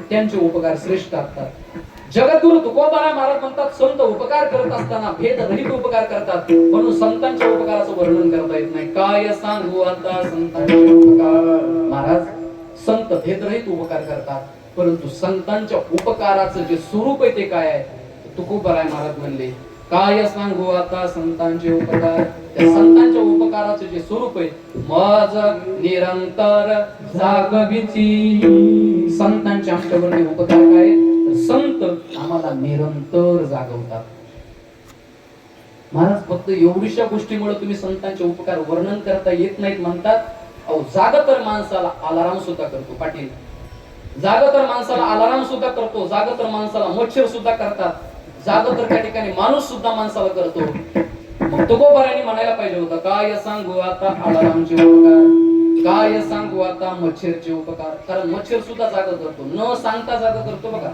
त्यांचे उपकार श्रेष्ठ असतात. जगद्गुरु तुकोबाराय महाराज म्हणतात, संत उपकार करत असताना भेद रहित उपकार करतात, म्हणून संतांच्या उपकाराचं वर्णन करता येत नाही. काय सांगू आता संतांचे उपकार. महाराज संत भेदरहित उपकार करतात, परंतु संतांच्या उपकाराचं जे स्वरूप आहे ते काय आहे? तुकोबाराय महाराज म्हणले, काय सांगू आता संतांचे उपकार. त्या संतांच्या उपकाराचे जे स्वरूप आहे, मज निरंतर जागविती. संतांचे आमच्यावरती उपकार काय? तर संत आम्हाला निरंतर जागवतात. महाराज फक्त एवढीशा गोष्टीमुळे तुम्ही संतांचे उपकार वर्णन करता येत नाहीत म्हणतात. अहो जाग तर माणसाला अलाराम सुद्धा करतो पाटील, जाग तर माणसाला अलाराम सुद्धा करतो, जाग तर माणसाला मच्छर सुद्धा करतात, जाग तर त्या ठिकाणी माणूस सुद्धा माणसाला करतो. मग तुकोबारायांनी म्हणायला पाहिजे होतं, काय सांगू आता अलारामचे उपकार, काय सांगू आता मच्छरचे उपकार. कारण मच्छर सुद्धा जाग करतो, न सांगता जाग करतो. बघा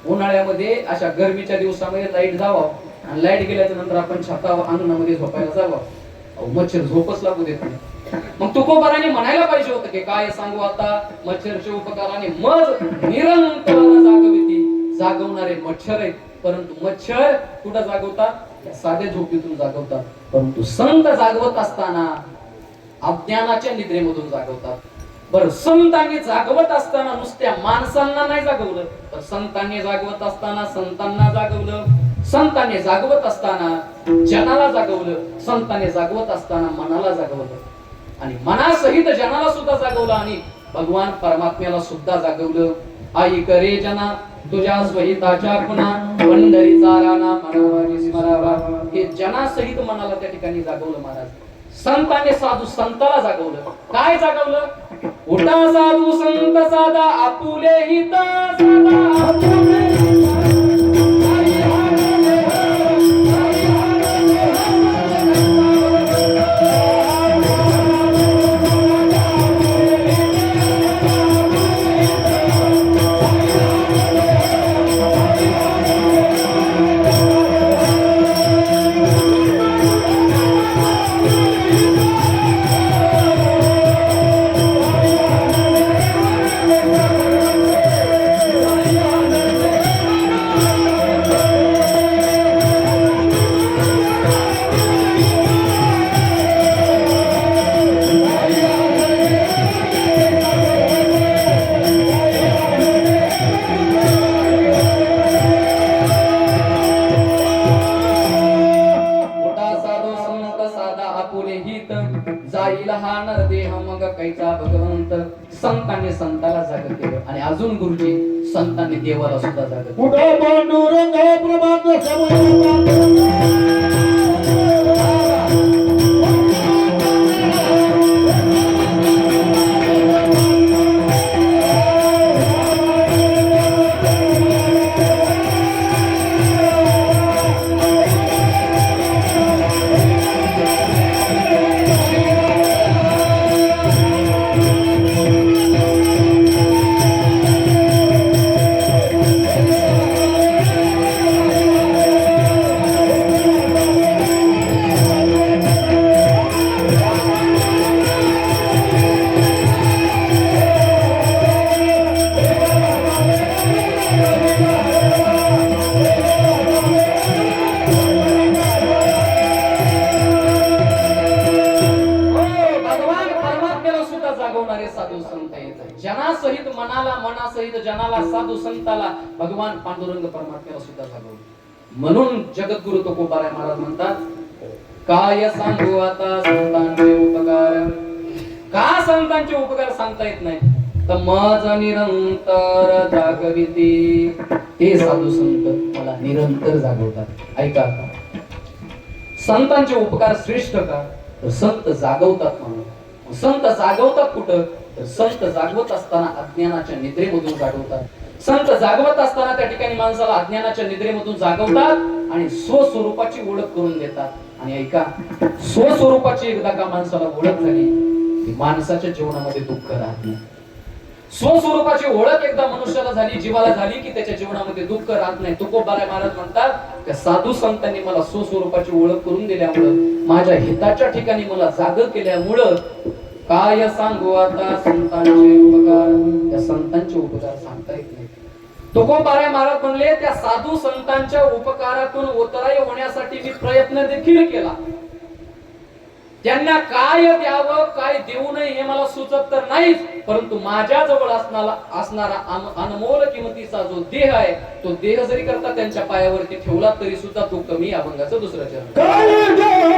उन्हाळ्यामध्ये अशा गरमीच्या दिवसामध्ये लाईट जावं आणि लाईट गेल्याच्या नंतर आपण छतावर अंगणामध्ये झोपायला जावं, मच्छर झोपच लागू देत नाही. मग तुकोबारायांनी म्हणायला पाहिजे होतं की काय सांगू आता मच्छरचे उपकाराने मज निरंतर जागविती. जागवणारे मच्छर आहेत, परंतु मच्छर कुठं जागवतात? साध्या झोपेतून जागवतात. परंतु संत जागवत असताना अज्ञानाच्या निद्रेमधून जागवतात. बरं, संतांनी जागवत असताना नुसत्या माणसांना नाही जागवलं, तर संतांनी जागवत असताना संतांना जागवलं, संतांनी जागवत असताना जनाला जागवलं, संतांनी जागवत असताना मनाला जागवलं, आणि मनासहित जनाला सुद्धा जागवलं आणि भगवान परमात्म्याला सुद्धा जागवलं. आई करे जना तुझ्या स्वहिताच्या खुणा पंढरीचा राणा मनावाजी स्मरावा. हे जनासहित मनाला त्या ठिकाणी जागवलं महाराज. संतांनी साधू संताला जागवलं. काय जागवलं? उठा साधू संत साधा आपुले हित साधा आपुले जाईल हा नरदेह मग कैचा भगवंत. संतांनी संताला जाग केलं आणि अजून गुरुजी संतांनी देवाला सुद्धा जाग केलं. कुठे पांडुरंग प्रभात जनासहित मनाला मनासहित जनाला साधू संताला भगवान पांडुरंग परमात्म्याला सुद्धा जागवलं. म्हणून जगद्गुरु तुकोबाराय महाराज म्हणतात, काय सांगू आता संतांचे उपकार. का संतांचे उपकार सांगता येत नाही तर मज निरंतर जागविती. हे साधू संत मला निरंतर जागवतात. ऐका, संतांचे उपकार श्रेष्ठ का तर संत जागवतात. म्हणून संत जागवतात कुठं तर संत जागवत असताना अज्ञानाच्या निद्रेमधून जागवतात. संत जागवत असताना त्या ठिकाणी माणसाला अज्ञानाच्या निद्रेमधून जागवतात आणि स्वस्वरूपाची ओळख करून देतात. आणि ऐका, स्वस्वरूपाची एकदा का माणसाला ओळख झाली की माणसाच्या जीवनामध्ये दुःख राहत नाही. स्वस्वरूपाची ओळख एकदा मनुष्याला झाली, जीवाला झाली की त्याच्या जीवनामध्ये दुःख राहत नाही. तुकोबाराय महाराज म्हणतात की साधू संतांनी मला स्वस्वरूपाची ओळख करून दिल्यामुळं, माझ्या हिताच्या ठिकाणी मला जाग केल्यामुळं काय सांगू आता संतांचे उपकार. त्या संतांचे उपकार सांगता येत नाही. तुकोबाराय महाराज म्हणले, त्या साधू संतांच्या उपकारातून उतराई होण्यासाठी मी प्रयत्न देखील केला. त्यांना काय द्यावं काय देऊ नये हे मला सुचत तर नाहीच, परंतु माझ्या जवळ असणारा अनमोल किमतीचा जो देह आहे तो देह जरी करता त्यांच्या पायावरती ठेवला तरी सुद्धा तो कमी अभंगाचं दुसरं चरण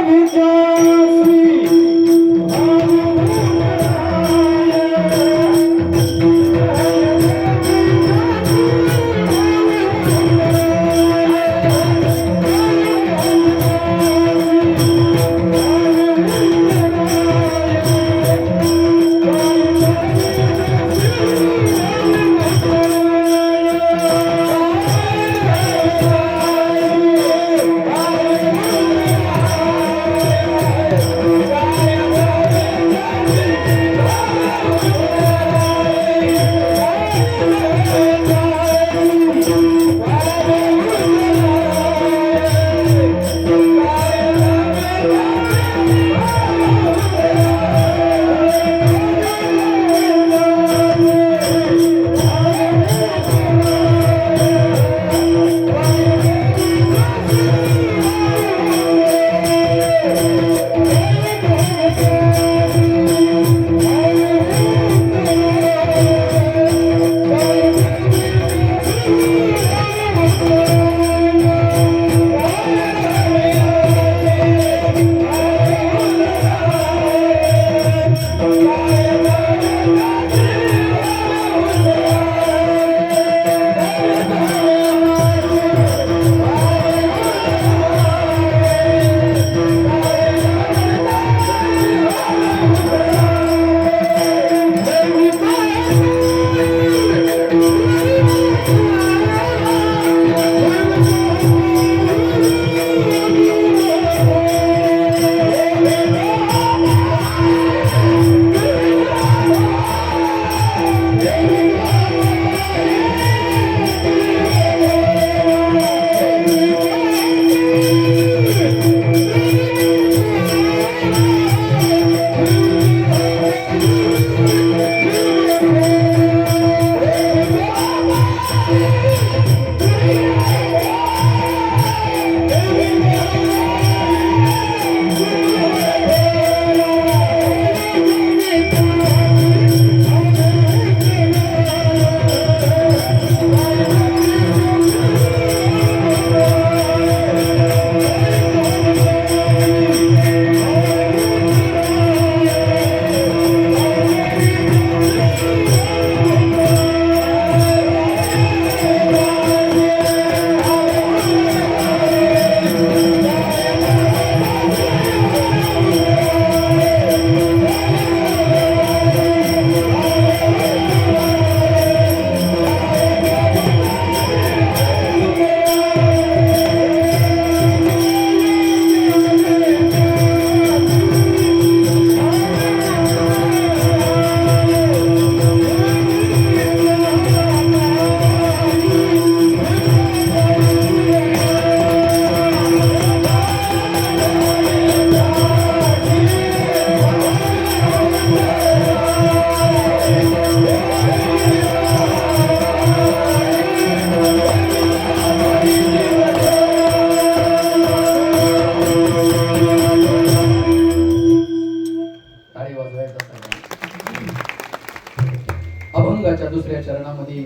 दुसऱ्या चरणामध्ये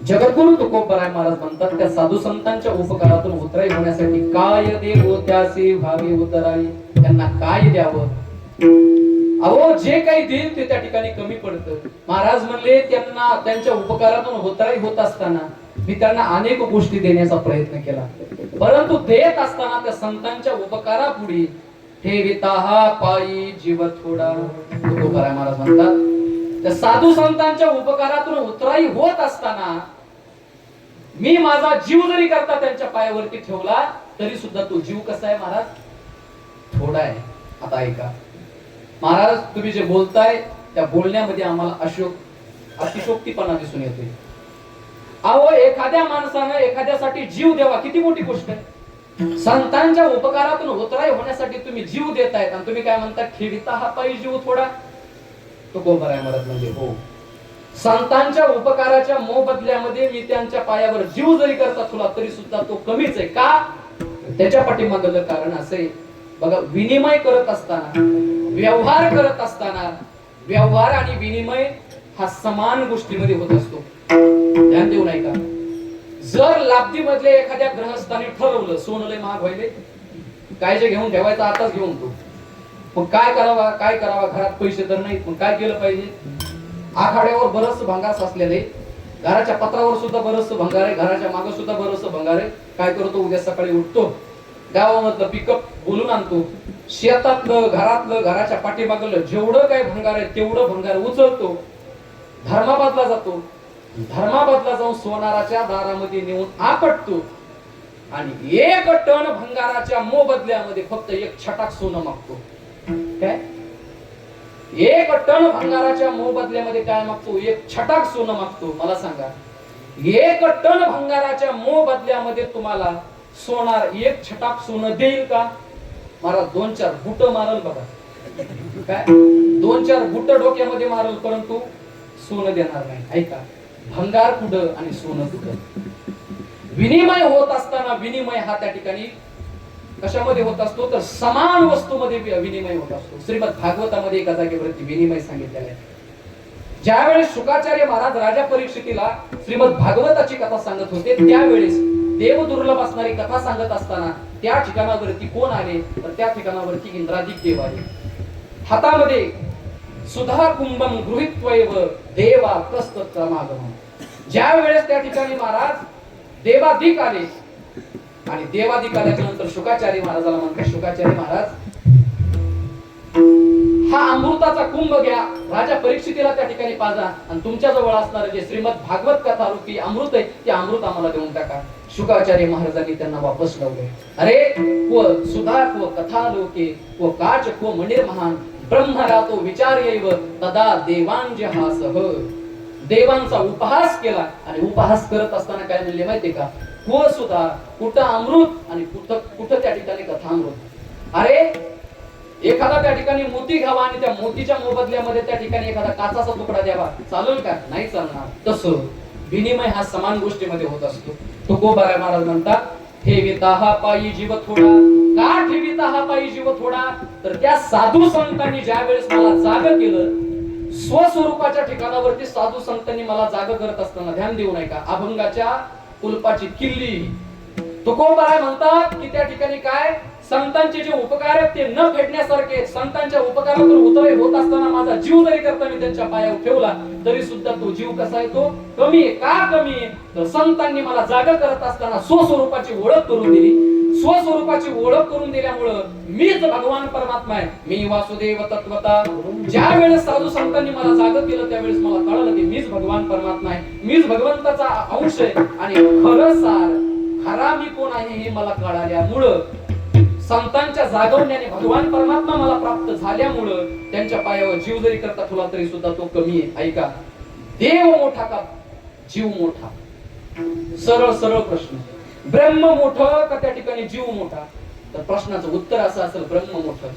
जगद्गुरु तुकोबराय महाराज म्हणतात, त्या साधू संतांच्या उपकारातून उतराई होण्यासाठी काय देव त्याचे भावी उतराई. त्यांना काय द्यावं? अहो, जे काही देईल ते त्या ठिकाणी कमी पडतं. महाराज म्हणले, त्यांना त्यांच्या उपकारातून उतराई होत असताना मी त्यांना अनेक गोष्टी देण्याचा प्रयत्न केला, परंतु देत असताना त्या संतांच्या उपकारापुढे ठेविता पायी जीव थोडा. तुकोबराय महाराज म्हणतात, त्या साधू संतांच्या उपकारातून उतराई होत असताना मी माझा जीव जरी करता त्यांच्या पायावरती ठेवला तरी सुद्धा तो जीव कसा आहे महाराज? थोडा आहे. आता ऐका महाराज, तुम्ही जे बोलताय त्या बोलण्यामध्ये आम्हाला अतिशोक्तीपणा दिसून येते. अहो, एखाद्या माणसानं एखाद्यासाठी जीव द्यावा किती मोठी गोष्ट आहे. संतांच्या उपकारातून उतराई होण्यासाठी तुम्ही जीव देतायत आणि तुम्ही काय म्हणता, ठेविता हा पायी जीव थोडा. तो कोबराय महाराज म्हणजे हो, संतांच्या उपकाराच्या मोबदल्यामध्ये मी त्यांच्या पायावर जीव जरी करता तुला तरी सुद्धा तो कमीच आहे. का? त्याच्या पाठीमागलं कारण असे बघा, विनिमय करत असताना, व्यवहार करत असताना, व्यवहार आणि विनिमय हा समान गोष्टीमध्ये होत असतो. ध्यान देऊ नाही का? जर लाब्धी मधले एखाद्या ग्रहस्थाने ठरवलं सोनं लय महाग व्हायले, काय जे घेऊन ठेवायचं आताच घेऊन तो, मग काय करावा, काय करावा, घरात पैसे तर नाहीत, मग काय केलं पाहिजे? आखाड्यावर बरंच भंगार साचलेले, घराच्या पत्रावर सुद्धा बरंच भंगार आहे, घराच्या मागे सुद्धा बरंच भंगार आहे. काय करतो? उद्या सकाळी उठतो, गावामधलं पिकअप बोलून आणतो, शेतातलं, घरातलं, घराच्या पाठीमागलं जेवढं काय भंगार आहे तेवढं भंगार उचलतो, धर्माबादला जातो, धर्माबादला जाऊन सोनाराच्या दारामध्ये नेऊन आपटतो आणि 1 टन भंगाराच्या मोबदल्यामध्ये फक्त 1 छटाक सोनं मागतो. काय? 1 टन भंगाराच्या मोबदल्यामध्ये काय मागतो? 1 छटाक सोनं मागतो. मला सांगा, 1 टन भंगाराच्या मोबदल्यामध्ये तुम्हाला सोनार 1 छटाक सोनं देईल का? मला 2-4 बुट मारल बघा. काय? 2-4 बुट डोक्यामध्ये मारल, परंतु सोनं देणार नाही. ऐका, भंगार कुठं आणि सोनं कुठं? विनिमय होत असताना विनिमय हा त्या ठिकाणी कशामध्ये होत असतो? तर समान वस्तूमध्ये विनिमय होत असतो. श्रीमद भागवतामध्ये एका जागेवरती विनिमय सांगितलेला आहे. ज्यावेळेस शुकाचार्य महाराज राजा परीक्षितीला श्रीमद भागवताची कथा सांगत होते, त्यावेळेस देव दुर्लभ असणारी कथा सांगत असताना त्या ठिकाणावरती कोण आले? तर त्या ठिकाणावरती इंद्रादिक देव आले. हातामध्ये सुधा कुंभम गृहीत्वैव देवा कस्तत्रमागमम्. ज्या वेळेस त्या ठिकाणी महाराज देवादिक आले आणि देवादिक आल्याच्या नंतर शुकाचार्य महाराजाला म्हणतात, शुकाचार्य महाराज, हा अमृताचा कुंभ घ्या, राजा परीक्षितीला त्या ठिकाणी पाजा आणि तुमच्या जवळ असणारे जे श्रीमद भागवत कथा रूपी अमृत आहे ते अमृत आम्हाला देऊन टाका. शुकाचार्य महाराजांनी त्यांना वापस लावले. अरे क्व सुधा क्व कथा लोके क्व काच क्व मणिर्महान ब्रह्मरातो विचार्यैव तदा देवांजहासह. देवांचा उपहास केला आणि उपहास करत असताना काय म्हणले माहितीये का? क्व सुधा, कुठं अमृत आणि कुठं त्या ठिकाणी कथामृत. अरे एखादा त्या ठिकाणी मोती घ्यावा आणि त्या मोतीच्या मोबदल्यामध्ये त्या ठिकाणी एखादा काचाचा तुकडा द्यावा, चालेल का? नाही चालणार. तसं विनिमय हा समान गोष्टीमध्ये होत असतो. तुकोबराय महाराज म्हणतात, ठेविता हा पायी जीव थोडा. का ठेविता हा पायी जीव थोडा? तर त्या साधू संतांनी ज्या वेळेस मला जाग केलं, स्वस्वरूपाच्या ठिकाणावरती साधू संतांनी मला जाग करत असताना ध्यान देऊ नये का? अभंगाच्या कुलपाची किल्ली. तुकोबराय म्हणतात की त्या ठिकाणी काय संतांचे जे उपकार आहेत ते न फेडण्यासारखे. संतांच्या उपकारातून उतराई होत असताना माझा जीव जरी करता मी त्यांच्या पायावर ठेवला तरी सुद्धा तो जीव कसा आहे? तो कमी आहे. का कमी आहे? तर संतांनी मला जागा करत असताना स्वस्वरूपाची ओळख करून दिली. स्वस्वरूपाची ओळख करून दिल्यामुळं मीच भगवान परमात्मा आहे, मी वासुदेव तत्वता. ज्या वेळेस साधू संतांनी मला जागा केलं त्यावेळेस मला कळलं की मीच भगवान परमात्मा आहे, मीच भगवंताचा अंश आहे आणि खरं सार खरा मी कोण आहे हे मला कळाल्यामुळं, संतांच्या जागवण्याने भगवान परमात्मा मला प्राप्त झाल्यामुळं त्यांच्या पायावर जीव जरी करता तुला तरी सुद्धा तो कमी आहे. ऐका, देव मोठा का जीव मोठा? सरळ सरळ प्रश्न. ब्रह्म मोठं का त्या ठिकाणी जीव मोठा? तर प्रश्नाचं उत्तर असं असेल, ब्रह्म मोठं.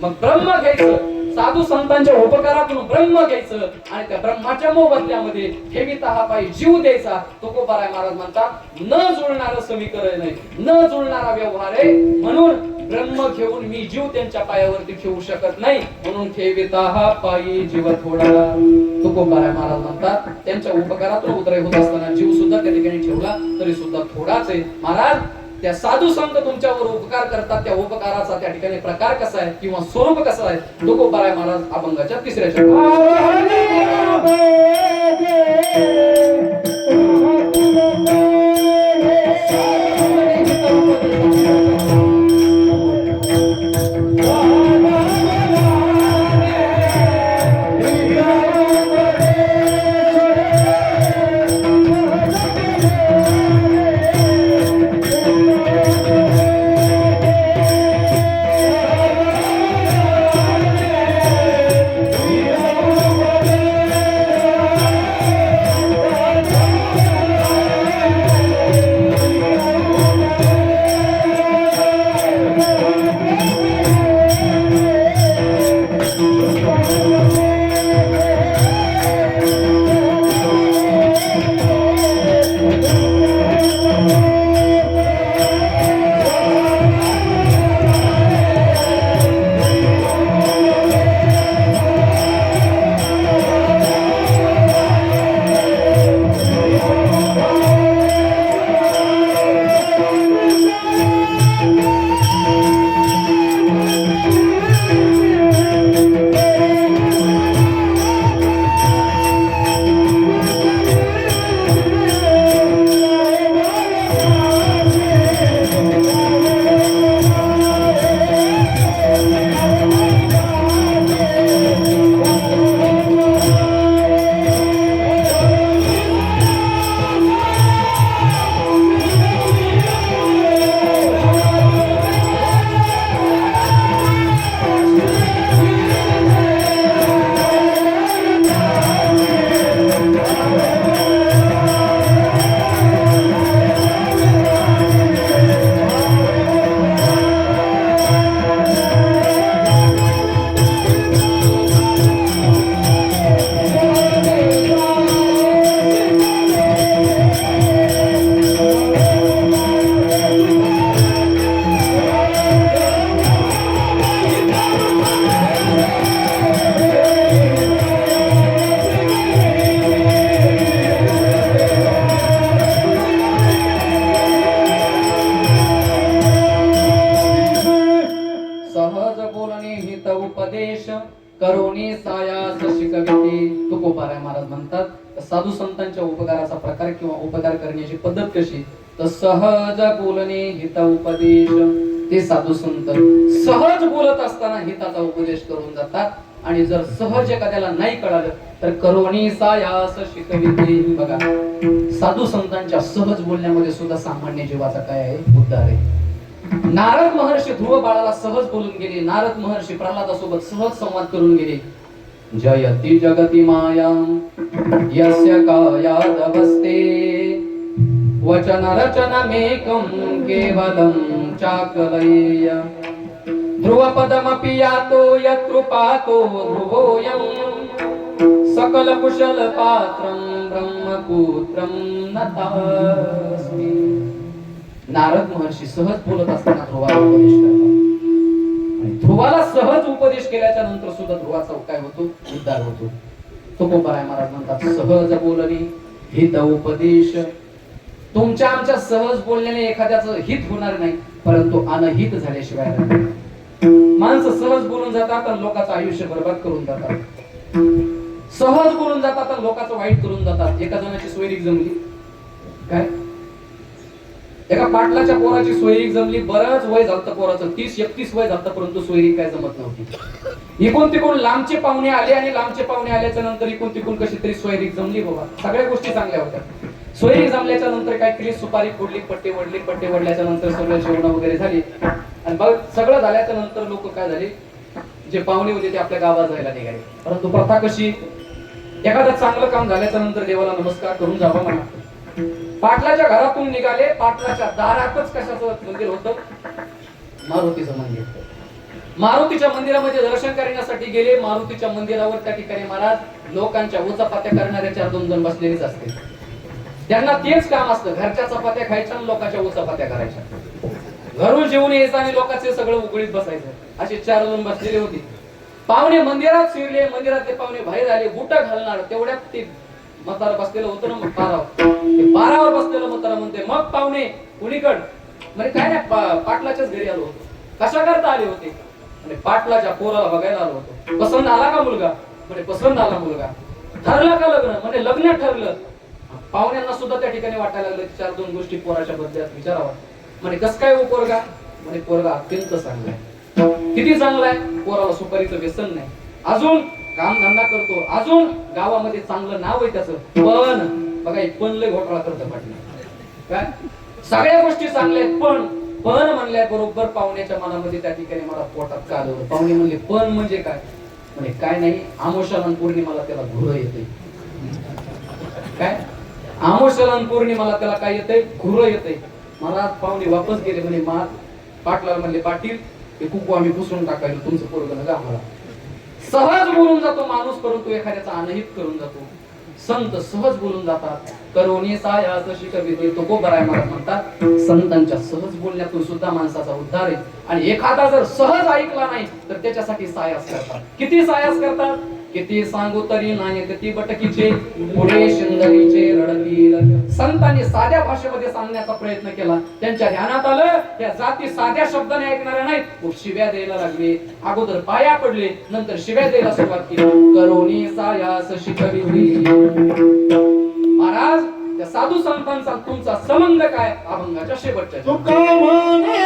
मग ब्रह्म घ्यायचं, साधू संतांच्या उपकारातून ब्रह्म घ्यायचं आणि त्या ब्रह्माच्या मोबदल्यामध्ये ठेविता हा पायी जीव द्यायचा. तुकोबराय महाराज म्हणतात, न जुळणारं समीकरण नाही, न जुळणारा व्यवहार आहे. म्हणून ब्रह्म घेऊन मी जीव त्यांच्या पायावरती ठेवू शकत नाही, म्हणून ठेविता हा पायी जीव थोडा. तुकोबाराय महाराज म्हणतात त्यांच्या उपकारातून उदय होत असताना जीव सुद्धा त्या ठिकाणी ठेवला तरी सुद्धा थोडाच आहे. महाराज त्या साधू संत तुमच्यावर उपकार करतात, त्या उपकाराचा त्या ठिकाणी प्रकार कसा आहे किंवा स्वरूप कसं आहे, तुकोबाराय महाराज अभंगाच्या तिसऱ्या उपदेश करोनी सायास शिकविते. तुकोबाराय महाराज म्हणतात साधू संतांच्या उपकाराचा प्रकार किंवा उपकार करण्याची पद्धत कशी, तर सहज बोलणे हित उपदेश. ते साधू संत सहज बोलत असताना हिताचा उपदेश करून जातात, आणि जर सहज एखाद्याला नाही कळालं तर करोनी सायास शिकविते. बघा साधू संतांच्या सहज बोलण्यामध्ये सुद्धा सामान्य जीवाचा काय आहे उद्धार आहे. नारद महर्षी ध्रुव बाळाला सहज बोलून गेले, नारद महर्षी प्रल्हादासोबत सहज संवाद करून गेले. जयति जगति मायां यस्य कायादवस्ते वचन रचनमेकं केवलं चाकलयेय. ध्रुवपदमपि यातो यत्कृपातो ध्रुवोऽयं सकल कुशल पात्रं ब्रह्मपुत्रं नतास्मि. नारद महर्षी सहज बोलत असताना ध्रुवाला उपदेश करतात, आणि ध्रुवाला सहज उपदेश केल्याच्या नंतर सुद्धा ध्रुवाचा काय होतो उद्धार होतो. तुकोबाराय महाराज म्हणतात सहज बोलणे हित उपदेश. तुमच्या आमच्या सहज बोलण्याने एखाद्याचं हित होणार नाही, परंतु अनहित झाल्याशिवाय राहणार. माणसं सहज बोलून जातात आणि लोकांचं आयुष्य बरबाद करून जातात, सहज बोलून जातात आणि लोकांचं वाईट करून जातात. एका जणाची सोयरीक जमली, काय एका पाटलाच्या पोराची सोयरीक जमली, बरंच वय झालं पोराचं 30-31 वय झालं, परंतु सोयरीक काय जमत नव्हती. इकून तिकून लांबचे पाहुणे आले, आणि लांबचे पाहुणे आल्याच्या नंतर इकून तिकून कशी तरी सोयरीक जमली. बाबा सगळ्या गोष्टी चांगल्या होत्या. सोयरीक जमल्याच्या नंतर काय केली, सुपारी फोडली, पट्टे वडले, पट्टे वडल्याच्या नंतर सगळं जेवण वगैरे झाली, आणि बघ सगळं झाल्याच्या नंतर लोक काय झाले, जे पाहुणे होते ते आपल्या गावात जायला निघाले. परंतु प्रथा कशी, एखादं चांगलं काम झाल्याच्या नंतर देवाला नमस्कार करून जावं म्हणा. पाटलाच्या घरातून निघाले, पाटलाच्या दारातच कशाचं मंदिर होतं, मारुतीचं मंदिर. मारुतीच्या मंदिरामध्ये दर्शन करण्यासाठी गेले. मारुतीच्या मंदिरावर त्या ठिकाणी महाराज लोकांच्या उचापात्या करणाऱ्या 4-2 जण बसलेलेच असते. त्यांना तेच काम असतं, घरच्या चपात्या खायच्या आणि लोकांच्या उचापात्या करायच्या. घरून जेवून यायचं आणि लोकांचे सगळं उकळीत बसायचं. असे 4 जण बसलेले होते. पाहुणे मंदिरात शिरले, मंदिरातले पाहुणे बाहेर आले, बुट घालणार तेवढ्यात ते म्हातारा बसलेलं होतं ना पारावर, ते पारावर बसलेलं म्हातारा म्हणते, मग पाहुणे कुणीकड? म्हणजे काय नाही, पाटलाच्याच घरी आलो होतो. कशा करता आले होते? म्हणजे पाटलाच्या पोराला बघायला आलो होतो. पसंत आला का मुलगा? म्हणजे पसंत आला मुलगा. ठरलं का लग्न? म्हणजे लग्न ठरलं. पाहुण्यांना सुद्धा त्या ठिकाणी वाटायला लागलं 4-2 गोष्टी पोराच्या बदल्यात विचारावा. म्हणजे कस काय हो पोरगा? म्हणजे पोरगा अत्यंत चांगला आहे. किती चांगला आहे? पोराला सुपारीचं व्यसन नाही, अजून काम धंदा करतो, अजून गावामध्ये चांगलं नाव आहे त्याचं. पण बघा, एक पण लय घोटाळा करतं पाटील. काय सगळ्या गोष्टी चांगल्या आहेत, पण म्हणल्या बरोबर पाहुण्याच्या मनामध्ये त्या ठिकाणी मला पोटात का आलं. पाहुणे म्हणले, पण म्हणजे काय? म्हणजे काय नाही, आमोशाला पौर्णिमाला त्याला घोर येते. काय आमोशाला पौर्णिमाला त्याला काय येते? घोर येते. मला पाहुणे वापस गेले. म्हणे पाटलाला म्हणले, पाटील हे कुकू आम्ही पुसून टाकायला, तुमचं पोरग नका आम्हाला. सहज बोलून जातो माणूस, परंतु एखाद्याचा अनहित करून जातो. संत सहज बोलून जातात. करोनी सायास शिकविते तुकोबराय महाराज म्हणतात, संतांच्या सहज बोलण्यातून सुद्धा माणसाचा उद्धार आहे. आणि एखादा जर सहज ऐकला नाही तर त्याच्यासाठी सायास करतात. किती सायास करतात? किती सांगू तरी नाही किती बटकीचे पुढे शिंदरीचे रडतील. संतांनी साध्या भाषेमध्ये सांगण्याचा प्रयत्न केला. त्यांच्या ध्यानात आलं त्या जाती साध्या शब्दाने ऐकणाऱ्या नाहीत. मग शिव्या द्यायला लागले. अगोदर पाया पडले, नंतर शिव्या द्यायला सुरुवात केली. करोनी सायास शिकविली. महाराज, त्या साधू संतांचा तुमचा संबंध काय? अभंगाच्या शेवटच्या तुका म्हणे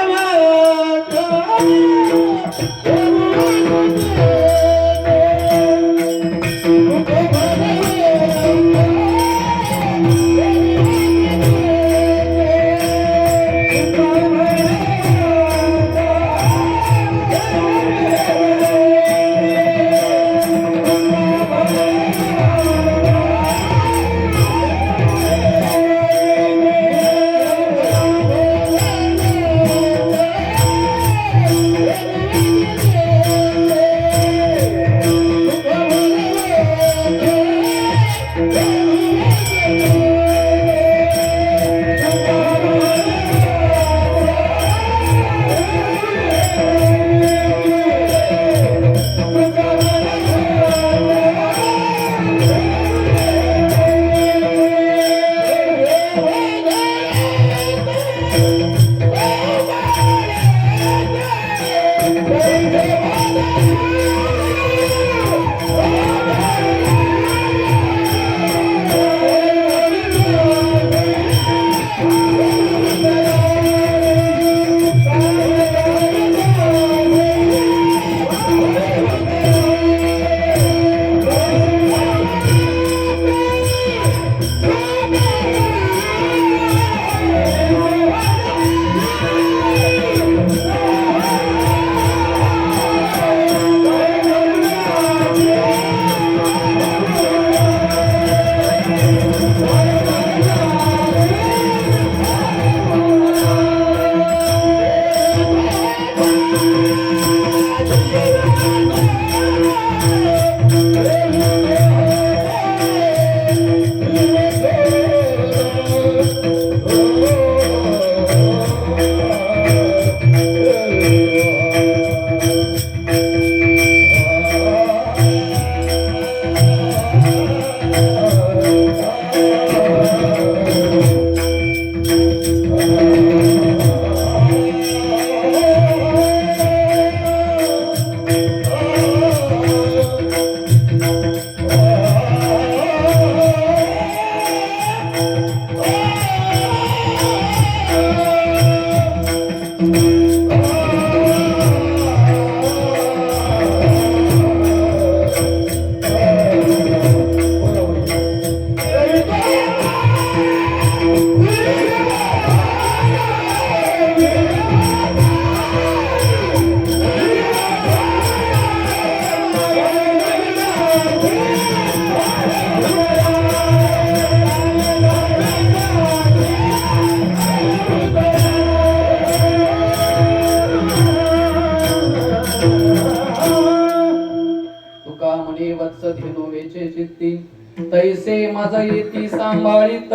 तैसे माझा येती सांभाळीत.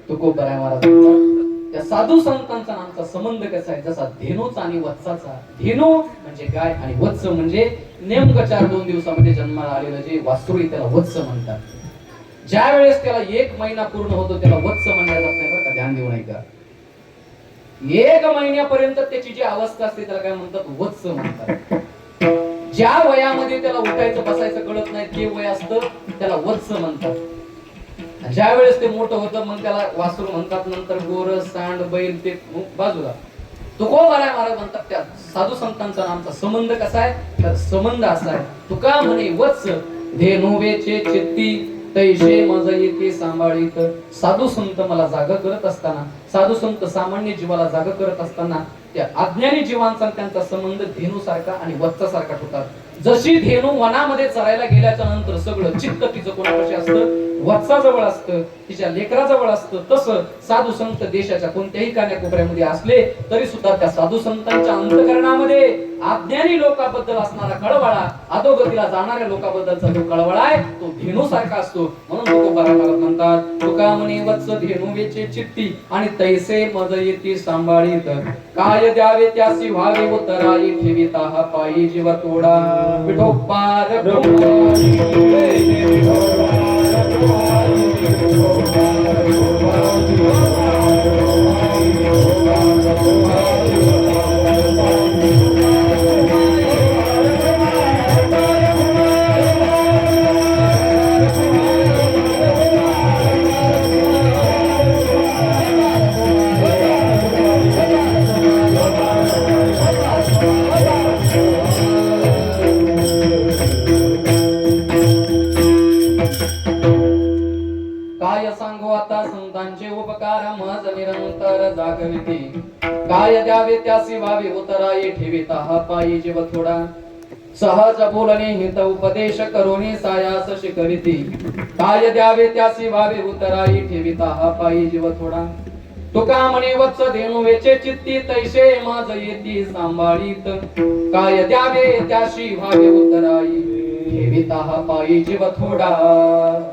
तुकोबराय महाराज त्या साधू संतांचा नामचा संबंध कसा आहे, जसा धेनूचा आणि वत्साचा. धेनू म्हणजे गाय आणि वत्स म्हणजे नेमकं 4-2 दिवसामध्ये जन्माला आलेलं जे वासरू आहे त्याला वत्स म्हणतात. ज्या वेळेस त्याला 1 महिना पूर्ण होतो त्याला वत्स म्हणलं जात नाही बरं का, ध्यान देऊ नये का. 1 महिन्यापर्यंत त्याची जी अवस्था असते त्याला काय म्हणतात, वत्स म्हणतात. ज्या वयामध्ये त्याला उठायचं बसायचं कळत नाही ते वय असतं त्याला वत्स म्हणतात. ज्या वेळेस ते मोठं होतं मग त्याला वासरू म्हणतात. नंतर गोर सांड बैल ते बाजूला. तुकोबाराय महाराज म्हणतात त्या साधू संतांचा नामचा संबंध कसा आहे, तर संबंध असा आहे. तुका म्हणे वत्स धेनू वेचे चित्ती तैशे मज येते सांभाळीत. साधू संत मला जागा करत असताना, साधू संत सामान्य जीवाला जागा करत असताना त्या अज्ञानी जीवांचा त्यांचा संबंध धेनू सारखा आणि वत्सा सारखा होतात. जशी धेनू वनामध्ये चरायला गेल्याच्या नंतर सगळं चित्त तिचं कोणापाशी असतं, वत्साजवळ असतं, तिच्या लेकराजवळ असतं. तसं साधू संत देशाच्या कोणत्याही कान्याकोपऱ्यामध्ये असले तरी सुद्धा त्या साधू संतांच्या अंतःकरणामध्ये अज्ञानी लोकांबद्दल असणारा कळवळा, अधोगतीला जाणाऱ्या लोकांबद्दलचा जो कळवळा आहे तो धेनू सारखा असतो. म्हणून तुकोबाराय महाराज म्हणतात, तुका म्हणे वत्स धेनू वेचे चित्ती आणि तैसे मज येती सांभाळीत. काय द्यावे त्यासी व्हावे उतराई ठेविता हा पायी जीव तोडा. विठोबार संतांचे उपकार मज निरंतर जागविती. काय द्यावे त्यासी व्हावे उतराई ठेविता हा पायी जीव थोडा. सहज बोलणे हित उपदेश करोनी सायास शिकविती. काय द्यावे त्यासी व्हावे उतराई ठेविता हा पायी जीव थोडा. तुका म्हणे वत्स धेनू वेचे चित्ती तैसे माझ येती सांभाळीत. काय द्यावे त्याशी व्हावे उतराई ठेविता हा पायी जीव थोडा.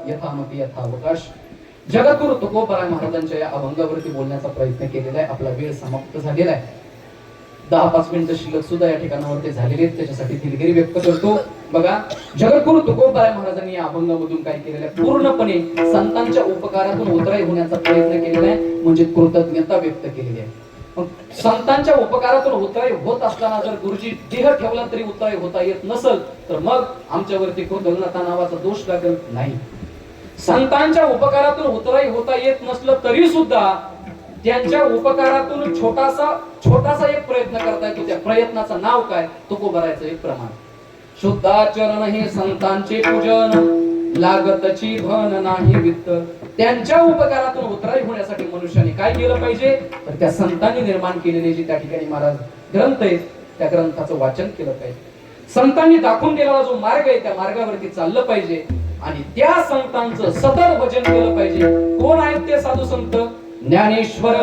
यथामती यथावकाश. जगद्गुरु तुकोबाराय महाराजांच्या या अभंगावरती बोलण्याचा प्रयत्न केलेला आहे. आपला वेळ समाप्त झालेला आहे. 10-5 मिनिटं शिल्लक सुद्धा या ठिकाणावरती झालेले आहेत, त्याच्यासाठी दिलगिरी व्यक्त करतो. बघा, जगद्गुरु तुकोबाराय महाराजांनी या अभंगामधून काय केलेलं आहे, पूर्णपणे संतांच्या उपकारातून उतराई होण्याचा प्रयत्न केलेला आहे, म्हणजे कृतज्ञता व्यक्त केलेली आहे. मग संतांच्या उपकारातून उतराई होत असताना जर गुरुजी देह ठेवला तरी उतराई होता येत नसेल तर मग आमच्यावरती कृतज्ञता नावाचा दोष लागेल नाही. संतांच्या उपकारातून उतराई होता येत नसलं तरी सुद्धा त्यांच्या उपकारातून छोटासा एक प्रयत्न करता येतो. त्या प्रयत्नाचं नाव काय, तुकोबारायचं एक प्रमाण. शुद्धाचरण हे संतांचे पूजन लागतची धन नाही वित्त. त्यांच्या उपकारातून उतराई होण्यासाठी मनुष्याने काय केलं पाहिजे, तर त्या संतांनी निर्माण केलेले जे त्या ठिकाणी महाराज ग्रंथ आहेत त्या ग्रंथाचं वाचन केलं पाहिजे. संतांनी दाखवून दिलेला जो मार्ग आहे त्या मार्गावरती चाललं पाहिजे आणि त्या संतांचं सतत भजन केलं पाहिजे. कोण आहेत ते साधू संत? ज्ञानेश्वर